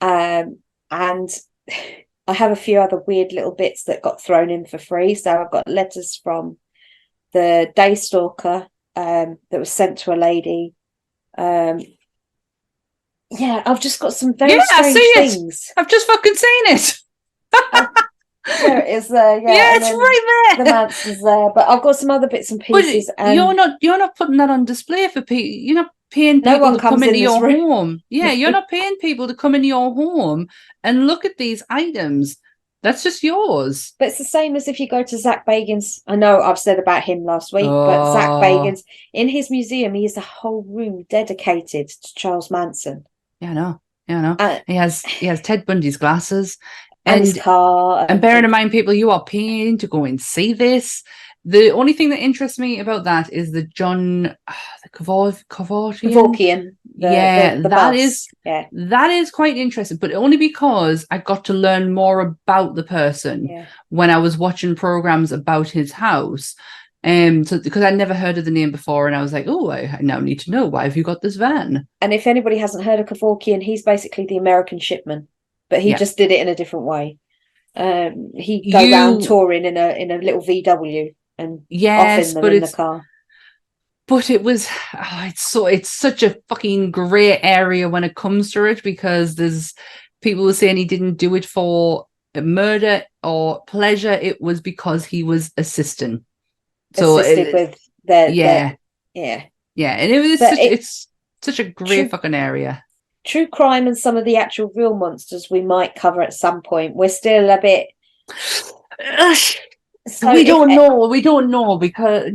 and I have a few other weird little bits that got thrown in for free. So I've got letters from the day stalker that was sent to a lady. I've just got some very strange things. I've just fucking seen it. There it is there. Yeah, it's right there. The Manson's there, but I've got some other bits and pieces. But you're not putting that on display for people. You're not paying people to come into your home. Yeah, you're not paying people to come into your home and look at these items. That's just yours. But it's the same as if you go to Zach Bagans. I know I've said about him last week, but Zach Bagans, in his museum, he has a whole room dedicated to Charles Manson. Yeah, I know. He has Ted Bundy's glasses and his car. And bearing in mind, people, you are paying to go and see this. The only thing that interests me about that is the John, the Kevorkian. That is quite interesting, but only because I got to learn more about the person when I was watching programs about his house. So because I'd never heard of the name before, and I was like, oh, I now need to know, why have you got this van? And if anybody hasn't heard of Kevorkian, he's basically the American Shipman, but he just did it in a different way. He'd go around touring in a little VW. And often them in the car. But it was it's such a fucking grey area when it comes to it, because there's people were saying he didn't do it for murder or pleasure. It was because he was assisted with and it was it's such a grey fucking area. True crime and some of the actual real monsters we might cover at some point. We're still a bit. So we don't know because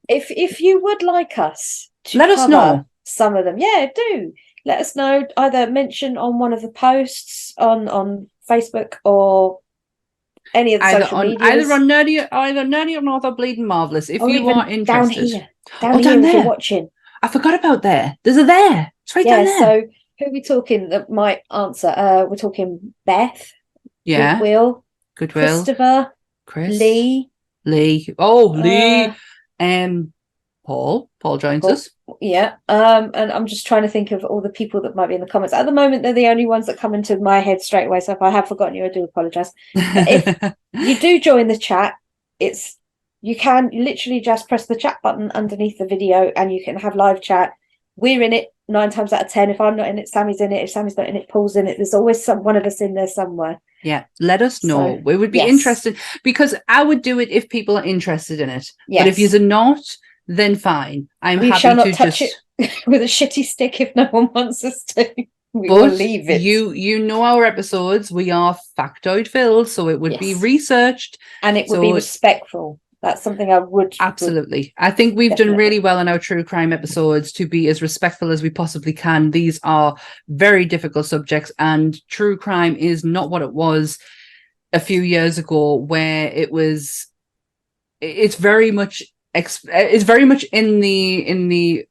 if you would like us to let us know some of them, do let us know. Either mention on one of the posts on Facebook or any of the social media. Either Nerdy or North or Bleeding Marvelous. If you even are interested. Down here, if you're watching. I forgot about there. There's a there. It's right down there. So who are we talking that might answer? We're talking Beth. Yeah. Goodwill. Christopher. Chris. Lee. Oh, Lee. Paul joins us. Yeah. And I'm just trying to think of all the people that might be in the comments. At the moment, they're the only ones that come into my head straight away. So if I have forgotten you, I do apologise. If you do join the chat, you can literally just press the chat button underneath the video and you can have live chat. We're in it 9 times out of 10. If I'm not in it, Sammy's in it. If Sammy's not in it, Paul's in it. There's always one of us in there somewhere. Yeah, let us know. We would be interested, because I would do it if people are interested in it. Yes. But if you're not, then fine. We happy shall not to touch it with a shitty stick if no one wants us to. We will leave it. You know our episodes. We are factoid filled, so it would be researched. And it would be respectful. That's something I would... Absolutely. I think we've done really well in our true crime episodes to be as respectful as we possibly can. These are very difficult subjects, and true crime is not what it was a few years ago, where it's very much in the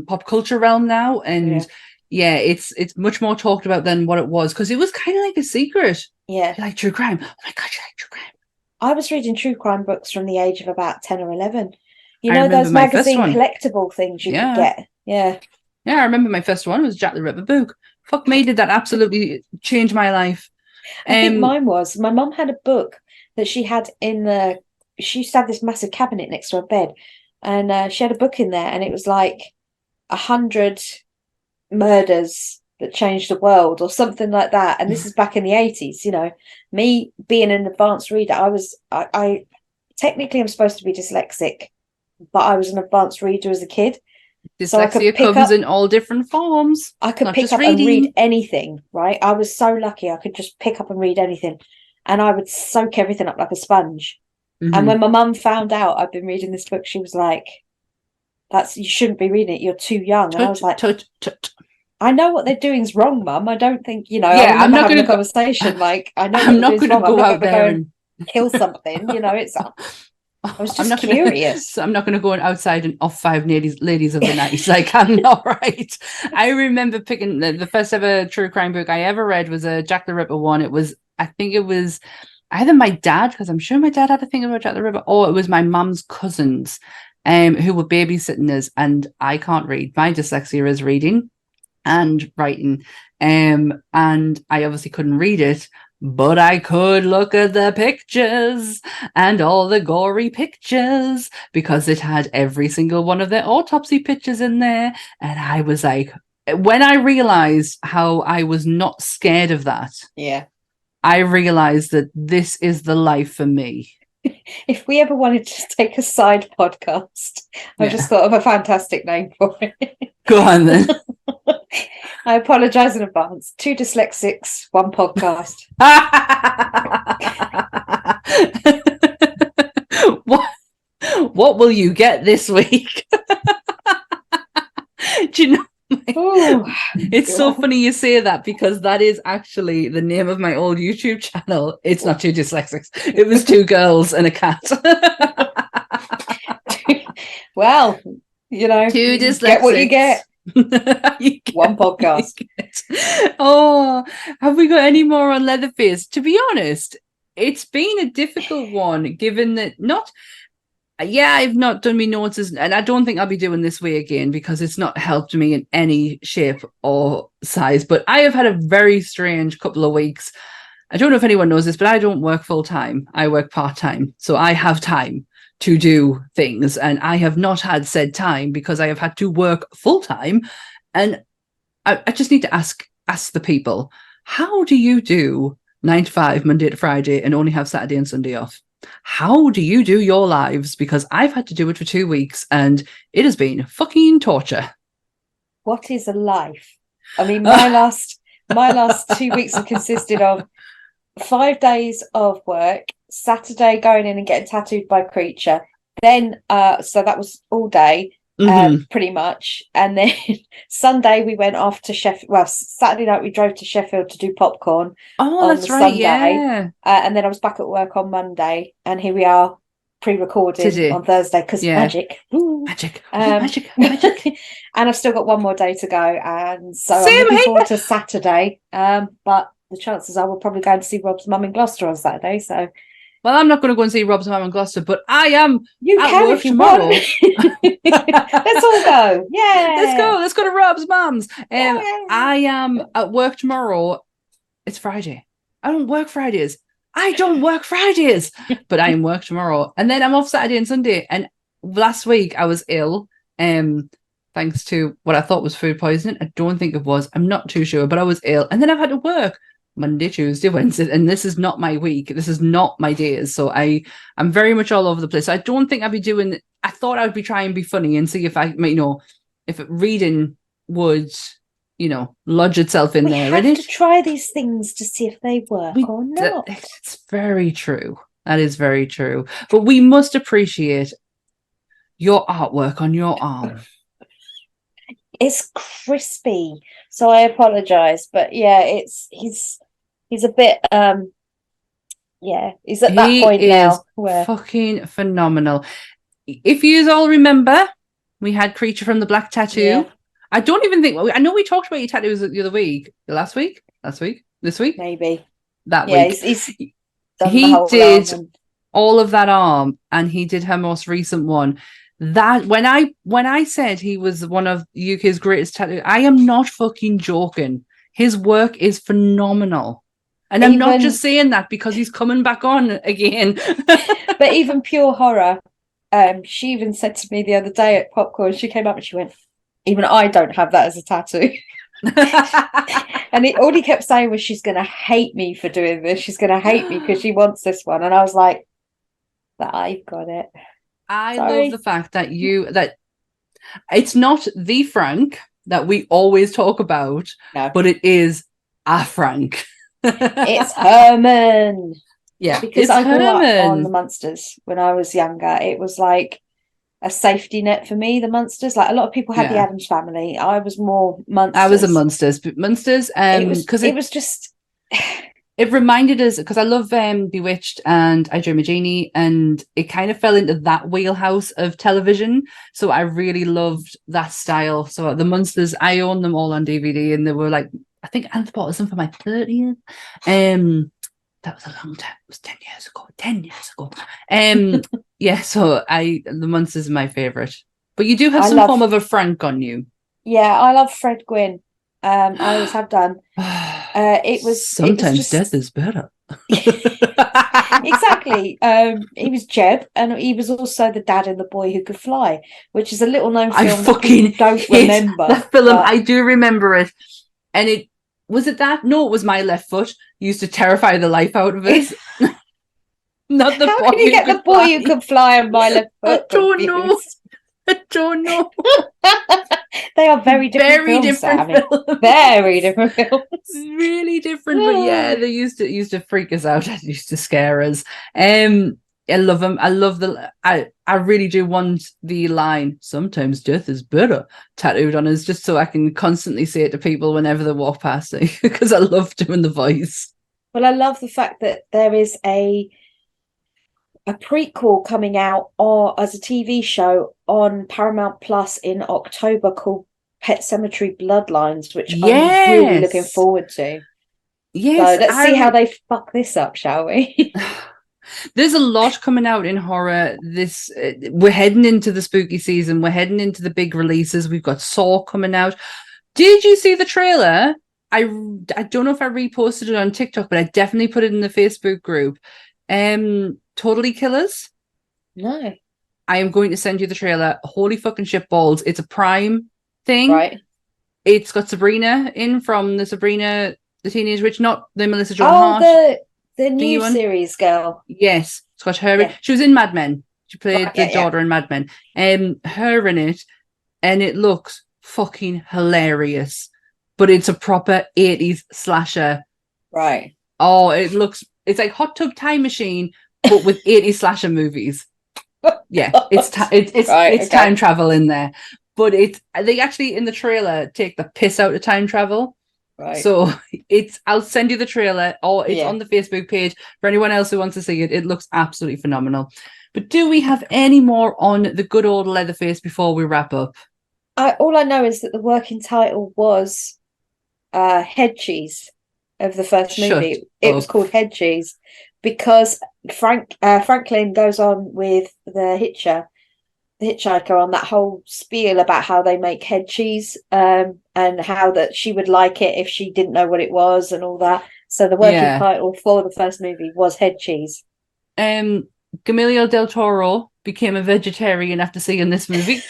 pop culture realm now, and it's much more talked about than what it was, because it was kind of like a secret. Yeah. You like true crime? Oh my god, you like true crime? I was reading true crime books from the age of about 10 or 11. You know, those magazine collectible things you could get. Yeah. Yeah, I remember my first one was Jack the Ripper book. Fuck me, did that absolutely change my life. I think mine was. My mum had a book that she had she used to have this massive cabinet next to her bed. And she had a book in there, and it was like 100 murders that changed the world or something like that. And this is back in the 80s, you know. Me being an advanced reader, I technically I'm supposed to be dyslexic, but I was an advanced reader as a kid. Dyslexia comes in all different forms. I could pick up and read anything, right? I was so lucky I could just pick up and read anything, and I would soak everything up like a sponge. Mm-hmm. And when my mum found out I'd been reading this book, she was like, you shouldn't be reading it, you're too young. And I was like, I know what they're doing is wrong, Mum. I don't think, you know, I'm not having a conversation like, I know I'm not going to go out there and kill something, you know. I was just curious. I'm not going to go outside and off 5 ladies of the night. Like, I'm not right. I remember picking the first ever true crime book I ever read was a Jack the Ripper one. I think it was either my dad, because I'm sure my dad had a thing about Jack the Ripper, or it was my mum's cousins who were babysitting us, and I can't read. My dyslexia is reading and writing, and I obviously couldn't read it, but I could look at the pictures and all the gory pictures, because it had every single one of their autopsy pictures in there. And I was like, when I realized how I was not scared of that, I realized that this is the life for me. If we ever wanted to take a side podcast, I just thought of a fantastic name for it. Go on then. I apologise in advance. 2 dyslexics, 1 podcast. What will you get this week? Do you know? It's so funny you say that, because that is actually the name of my old YouTube channel. It's not 2 dyslexics. It was 2 girls and a cat. Well, you know, 2 dyslexics. Get what you get. One podcast. Oh, have we got any more on Leatherface? To be honest, it's been a difficult one, given that I've not done my notes, and I don't think I'll be doing this way again, because it's not helped me in any shape or size. But I have had a very strange couple of weeks. I don't know if anyone knows this, but I don't work full time. I work part time, so I have time to do things, and I have not had said time because I have had to work full time. And I just need to ask the people, how do you do 9 to 5 Monday to Friday and only have Saturday and Sunday off? How do you do your lives? Because I've had to do it for 2 weeks and it has been fucking torture. What is a life? I mean, my last 2 weeks have consisted of 5 days of work, Saturday going in and getting tattooed by Creature. Then, so that was all day. pretty much. And then Sunday we went off to Sheffield. Well, Saturday night we drove to Sheffield to do popcorn. Oh, on that's the right. Sunday. Yeah. And then I was back at work on Monday, and here we are pre-recording Today. on Thursday because magic. Ooh. Magic. Magic. And I've still got one more day to go, and so I'm Same looking here. forward to Saturday. But the chances are we'll probably go to see Rob's mum in Gloucester on Saturday. So, well, I'm not going to go and see Rob's mum in Gloucester, but I am. You at can work if you tomorrow. want. Let's all go. Yeah. Let's go to Rob's mum's. Yeah. I am at work tomorrow. It's Friday. I don't work Fridays. But I am work tomorrow. And then I'm off Saturday and Sunday. And last week I was ill. Thanks to what I thought was food poisoning. I don't think it was. I'm not too sure, but I was ill. And then I've had to work Monday, Tuesday, Wednesday, and this is not my week. This is not my days. So I'm very much all over the place. So I don't think I'd be doing. I thought I'd be trying to be funny and see if I, if reading would, lodge itself in there. We have to try these things to see if they work or not. It's very true. That is very true. But we must appreciate your artwork on your arm. It's crispy, so I apologize, but yeah, he's a bit he's at that point now where fucking phenomenal. If you all remember, we had Creature from the Black Tattoo. Yeah. I don't even think I know we talked about your tattoos the other week, this week, maybe that week. He did all of that arm, and he did her most recent one. That when I said he was one of UK's greatest tattoo, I am not fucking joking. His work is phenomenal. And I'm not just saying that because he's coming back on again. But even Pure Horror, she even said to me the other day at Popcorn, she came up and she went, even I don't have that as a tattoo. And all he kept saying was, she's going to hate me for doing this. She's going to hate me because she wants this one. And I was like, but I've got it. I love the fact that that it's not the Frank that we always talk about, but it is a Frank. It's Herman. Yeah, because I grew up on the Munsters when I was younger. It was like a safety net for me, the Munsters. Like a lot of people had the Addams Family. I was more Munsters. I was a Munsters, because it was just. It reminded us, because I love Bewitched and I Dream of Jeannie, and it kind of fell into that wheelhouse of television. So I really loved that style. So the Munsters, I own them all on DVD, and they were like, I think I bought them for my 30th. That was a long time. It was 10 years ago. Yeah, so the Munsters are my favourite. But you do have some form of a Frank on you. Yeah, I love Fred Gwynn. I always have done. Sometimes death is better. Exactly. He was Jeb, and he was also the dad in The Boy Who Could Fly, which is a little known film. I fucking don't remember that film. I do remember it, and it that. No, it was My Left Foot. Used to terrify the life out of us. Not the How boy. Can you get The Boy Who Could Fly and My Left Foot? I don't know. They are very different films. Very different films. Really different, but yeah, they used to freak us out. It used to scare us. I love them. I love I really do want the line, sometimes death is better, tattooed on us, just so I can constantly say it to people whenever they walk past me, because I love doing the voice. Well, I love the fact that there is a prequel coming out as a TV show on Paramount Plus in October called Pet Sematary Bloodlines, which I'm really looking forward to. Yes, so let's see how they fuck this up, shall we? There's a lot coming out in horror. We're heading into the spooky season. We're heading into the big releases. We've got Saw coming out. Did you see the trailer? I don't know if I reposted it on TikTok, but I definitely put it in the Facebook group. Totally Killers. No. I am going to send you the trailer. Holy fucking shit balls. It's a Prime thing. Right. It's got Sabrina in from the Sabrina, the Teenage Witch, not the Melissa Joan Hart. The new series girl. Yes. It's got her. Yeah. She was in Mad Men. She played the daughter in Mad Men. Her in it. And it looks fucking hilarious. But it's a proper 80s slasher. Right. Oh, it's like Hot Tub Time Machine, but with 80s slasher movies. Yeah, it's time travel in there. but they actually in the trailer take the piss out of time travel. Right. So I'll send you the trailer, or it's on the Facebook page for anyone else who wants to see it. It looks absolutely phenomenal. But do we have any more on the good old Leatherface before we wrap up? All I know is that the working title was Head Cheese of the first movie. It was called Head Cheese because Franklin goes on with the hitchhiker on that whole spiel about how they make head cheese, and how that she would like it if she didn't know what it was and all that. So the working title for the first movie was Head Cheese. Guillermo del Toro became a vegetarian after seeing this movie.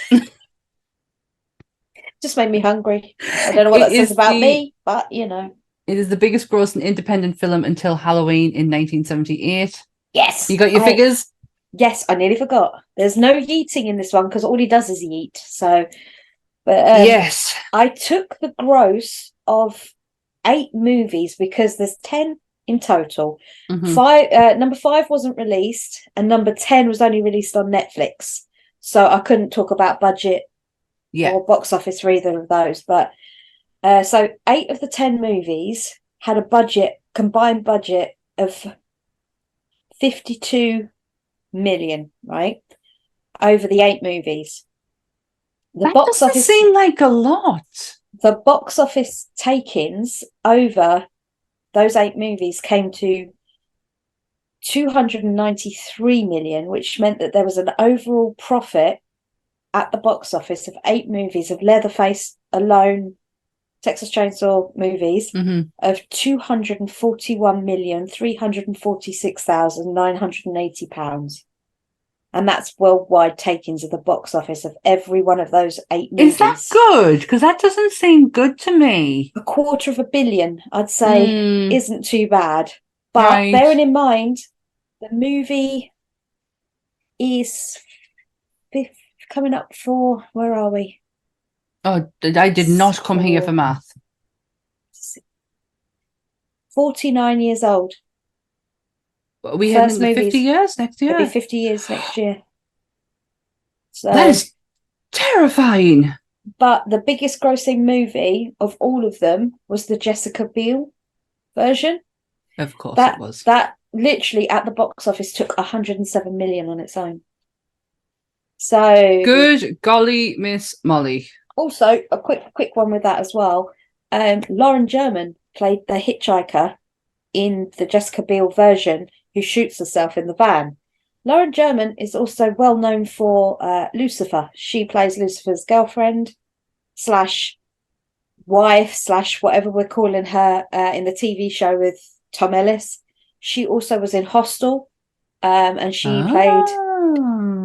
Just made me hungry. I don't know what that says about me, but you know. It is the biggest grossing independent film until Halloween in 1978. Yes. You got your figures? Yes, I nearly forgot. There's no yeeting in this one because all he does is eat. So, but yes, I took the gross of 8 movies because there's 10 in total. Number 5 wasn't released, and number 10 was only released on Netflix. So I couldn't talk about budget or box office for either of those. But so 8 of the 10 movies had a combined budget of 52 million, right? Over the 8 movies. That doesn't seem like a lot. The box office take-ins over those 8 movies came to 293 million, which meant that there was an overall profit at the box office of 8 movies of Leatherface alone, Texas Chainsaw movies, of £241,346,980. And that's worldwide takings of the box office of every one of those 8 movies. Is that good? Because that doesn't seem good to me. $250 million, I'd say, isn't too bad. But bearing in mind, the movie is coming up for, where are we? Oh, I did not come here for math. 49 years old. Are we heading into 50 years next year? It'll be 50 years next year. So that is terrifying. But the biggest grossing movie of all of them was the Jessica Biel version. Of course it was. That literally at the box office took 107 million on its own. So good golly, Miss Molly. Also, a quick one with that as well. Lauren German played the hitchhiker in the Jessica Biel version who shoots herself in the van. Lauren German is also well known for Lucifer. She plays Lucifer's girlfriend / wife / whatever we're calling her in the TV show with Tom Ellis. She also was in Hostel, and she played.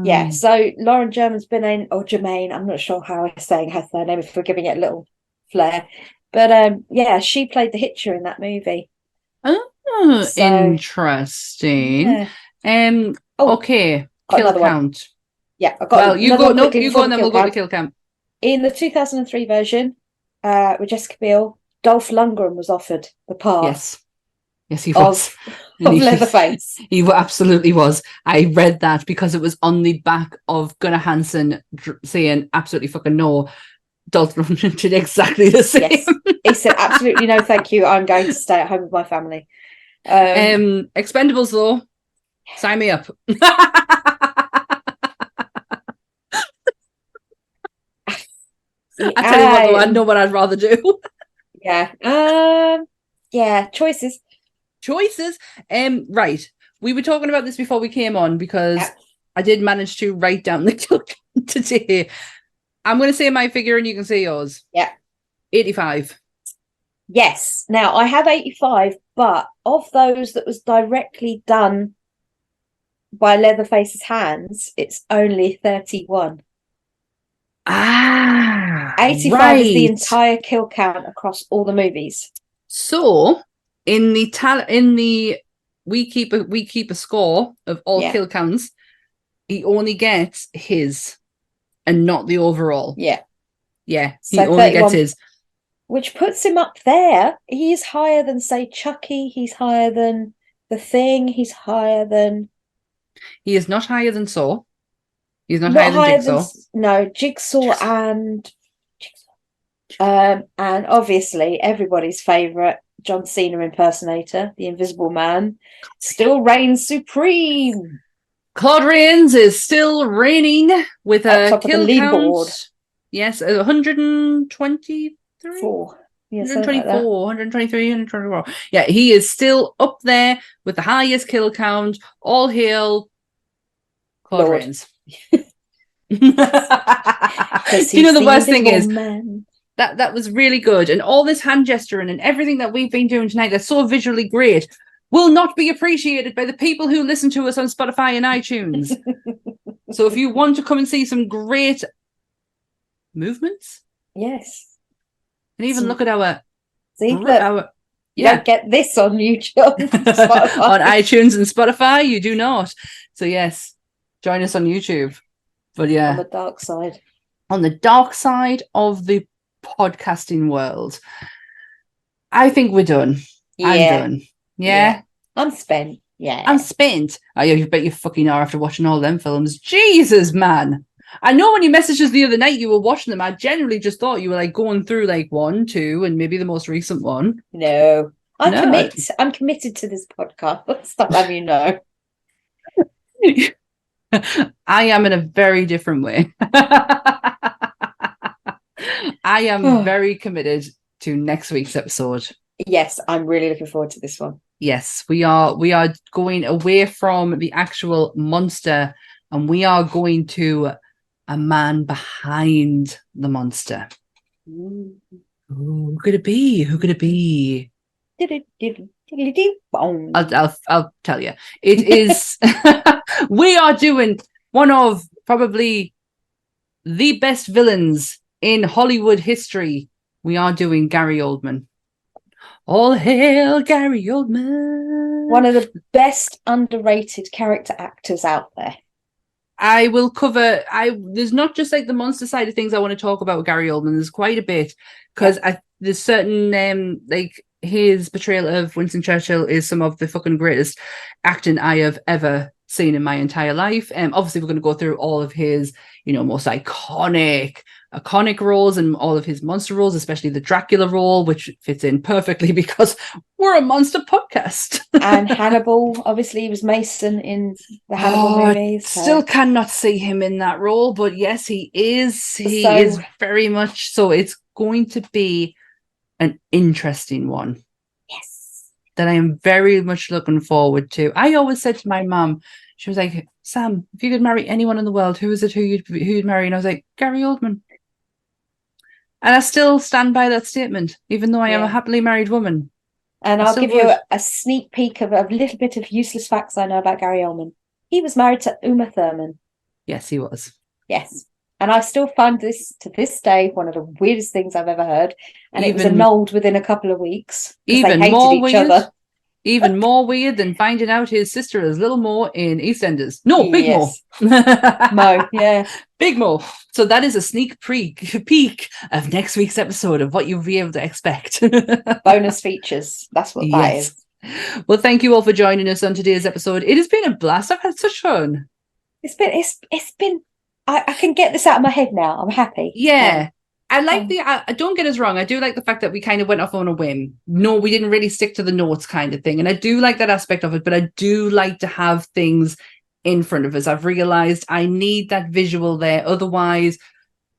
Yeah, so Lauren German's been in, or Jermaine, I'm not sure how I'm saying her surname if we're giving it a little flair. But yeah, she played the Hitcher in that movie. Oh, so, interesting. Yeah. Okay, kill count. One. Yeah, I got. Well, you go. No, you go, and then we'll go to kill count. In the 2003 version, with Jessica Biel, Dolph Lundgren was offered the part. Yes, he was. Of Leatherface. He absolutely was. I read that because it was on the back of Gunnar Hansen saying absolutely fucking no. Dolph Lundgren did exactly the same. Yes. He said absolutely no, thank you. I'm going to stay at home with my family. Expendables though, sign me up. I tell you what, though, I know what I'd rather do. Yeah. Yeah. Choices. Right. We were talking about this before we came on because I did manage to write down the kill count today. I'm going to say my figure and you can say yours. Yeah. 85. Yes. Now, I have 85, but of those that was directly done by Leatherface's hands, it's only 31. 85 is the entire kill count across all the movies. So, in the we keep a score of all kill counts, he only gets his and not the overall. Yeah. Yeah, so he only gets his. Which puts him up there. He's higher than, say, Chucky. He's higher than The Thing. He's higher than... He is not higher than Saw. He's not Not higher than higher Jigsaw. no, Jigsaw and obviously everybody's favourite John Cena impersonator, the Invisible Man, still reigns supreme. Claude Rains is still reigning with At a top of the kill leaderboard. count. Yes, 123? 4. Yeah, 124, 123, 124. Yeah, he is still up there with the highest kill count. All hail Claude Lord. Rains. Do you know the worst thing is that was really good, and all this hand gesturing and everything that we've been doing tonight that's so visually great will not be appreciated by the people who listen to us on Spotify and iTunes. So if you want to come and see some great movements, yes, and even look at our you don't get this on YouTube, on iTunes and Spotify. You do not. So yes, join us on YouTube. But yeah, on the dark side of the podcasting world, I think we're done. Yeah. I'm done. Yeah. I'm spent. Yeah, I'm spent. Oh, yeah, you bet you fucking are after watching all them films. Jesus, man. I know when you messaged us the other night you were watching them, I generally just thought you were like going through like 1, 2, and maybe the most recent one. No. I'm committed to this podcast. I'll have you know. I am in a very different way. I am very committed to next week's episode. Yes, I'm really looking forward to this one. Yes, we are going away from the actual monster, and we are going to a man behind the monster. Ooh, who could it be? Who could it be? I'll tell you. It is. We are doing one of probably the best villains in Hollywood history. We are doing Gary Oldman. All hail Gary Oldman. One of the best underrated character actors out there. I will cover. There's not just like the monster side of things I want to talk about with Gary Oldman. There's quite a bit because there's certain like his portrayal of Winston Churchill is some of the fucking greatest acting I have ever seen in my entire life. Obviously, we're going to go through all of his, most iconic roles and all of his monster roles, especially the Dracula role, which fits in perfectly because we're a monster podcast. And Hannibal, obviously, he was Mason in the Hannibal movies. So. Still cannot see him in that role, but yes, he is. He is very much so. It's going to be an interesting one. Yes. That I am very much looking forward to. I always said to my mum, she was like, Sam, if you could marry anyone in the world, who is it who you'd marry? And I was like, Gary Oldman. And I still stand by that statement, even though I am a happily married woman. And I'll give you a sneak peek of a little bit of useless facts I know about Gary Oldman. He was married to Uma Thurman. Yes, he was. Yes. And I still find this, to this day, one of the weirdest things I've ever heard. And it was annulled within a couple of weeks. Even they hated more each weird. Other. Even more weird than finding out his sister is Little Mo in EastEnders. No, Big Mo. Mo, yeah. Big Mo. So that is a sneak peek of next week's episode of what you'll be able to expect. Bonus features. That's what that is. Well, thank you all for joining us on today's episode. It has been a blast. I've had such fun. It's been I can get this out of my head now. I'm happy. Yeah. I like don't get us wrong. I do like the fact that we kind of went off on a whim. No, we didn't really stick to the notes kind of thing. And I do like that aspect of it, but I do like to have things in front of us. I've realized I need that visual there. Otherwise,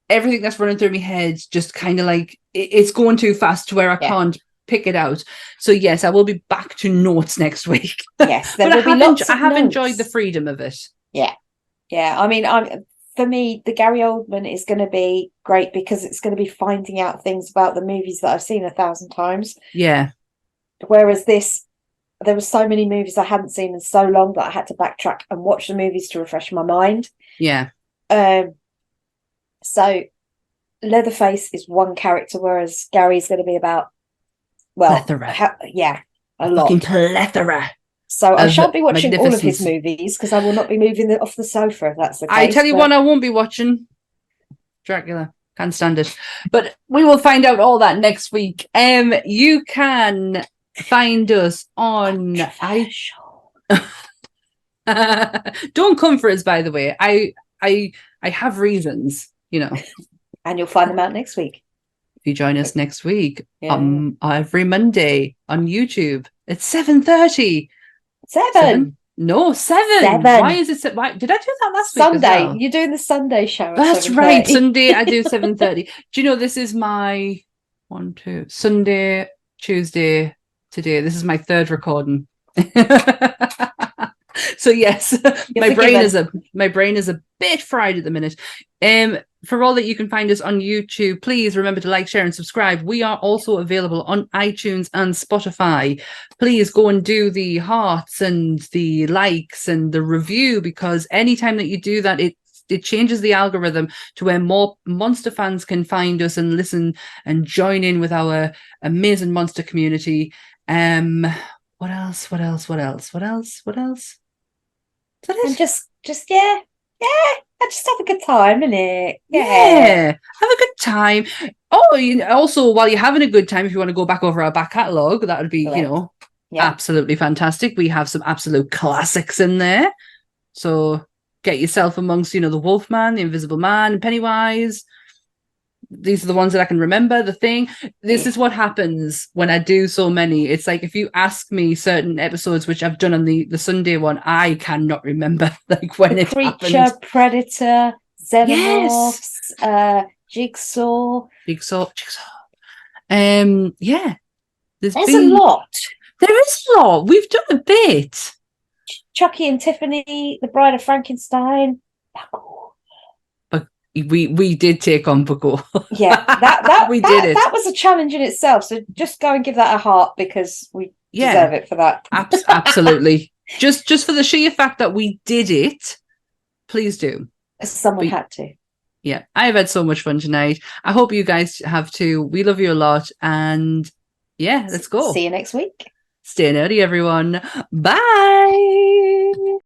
everything that's running through my head just kind of like it's going too fast to where I can't pick it out. So yes, I will be back to notes next week. Yes, but I have enjoyed the freedom of it. Yeah. Yeah. I mean, for me, the Gary Oldman is going to be great because it's going to be finding out things about the movies that I've seen 1,000 times. Yeah. Whereas there were so many movies I hadn't seen in so long that I had to backtrack and watch the movies to refresh my mind. Yeah. So Leatherface is one character, whereas Gary's going to be about, plethora. A lot. Fucking plethora. So I shan't be watching all of his movies because I will not be moving off the sofa if that's the case. I tell you what, I won't be watching Dracula. Can't stand it. But we will find out all that next week. You can find us on. Don't come for us, by the way. I have reasons, you know. And you'll find them out next week. If you join us next week, Yeah. every Monday on YouTube at 7:30. 7. No, 7. 7. Why is it? Why did I do that last week? Sunday. As well? You're doing the Sunday show. At That's 7:30. right. Sunday I do 7:30. Do you know this is my Sunday, Tuesday, today. This is my third recording. So yes, my brain is a bit fried at the minute. For all that you can find us on YouTube, please remember to like, share, and subscribe. We are also available on iTunes and Spotify. Please go and do the hearts and the likes and the review, because anytime that you do that, it changes the algorithm to where more monster fans can find us and listen and join in with our amazing monster community. What else? Is that it? And just and just have a good time, innit? Yeah, have a good time. Oh, also, while you're having a good time, if you want to go back over our back catalogue, that would be, absolutely fantastic. We have some absolute classics in there. So get yourself amongst, the Wolfman, the Invisible Man, Pennywise. These are the ones that I can remember. The Thing. This is what happens when I do so many. It's like if you ask me certain episodes, which I've done on the Sunday one, I cannot remember when it Creature, happened. Predator, Xenomorphs, Jigsaw. Yeah. There's a lot. There is a lot. We've done a bit. Chucky and Tiffany, The Bride of Frankenstein. We did take on Bucko. Yeah, that we did it. That was a challenge in itself. So just go and give that a heart, because we deserve it for that. Absolutely. Just for the sheer fact that we did it, please do. Someone had to. Yeah, I've had so much fun tonight. I hope you guys have too. We love you a lot, and let's go. See you next week. Stay nerdy, everyone. Bye.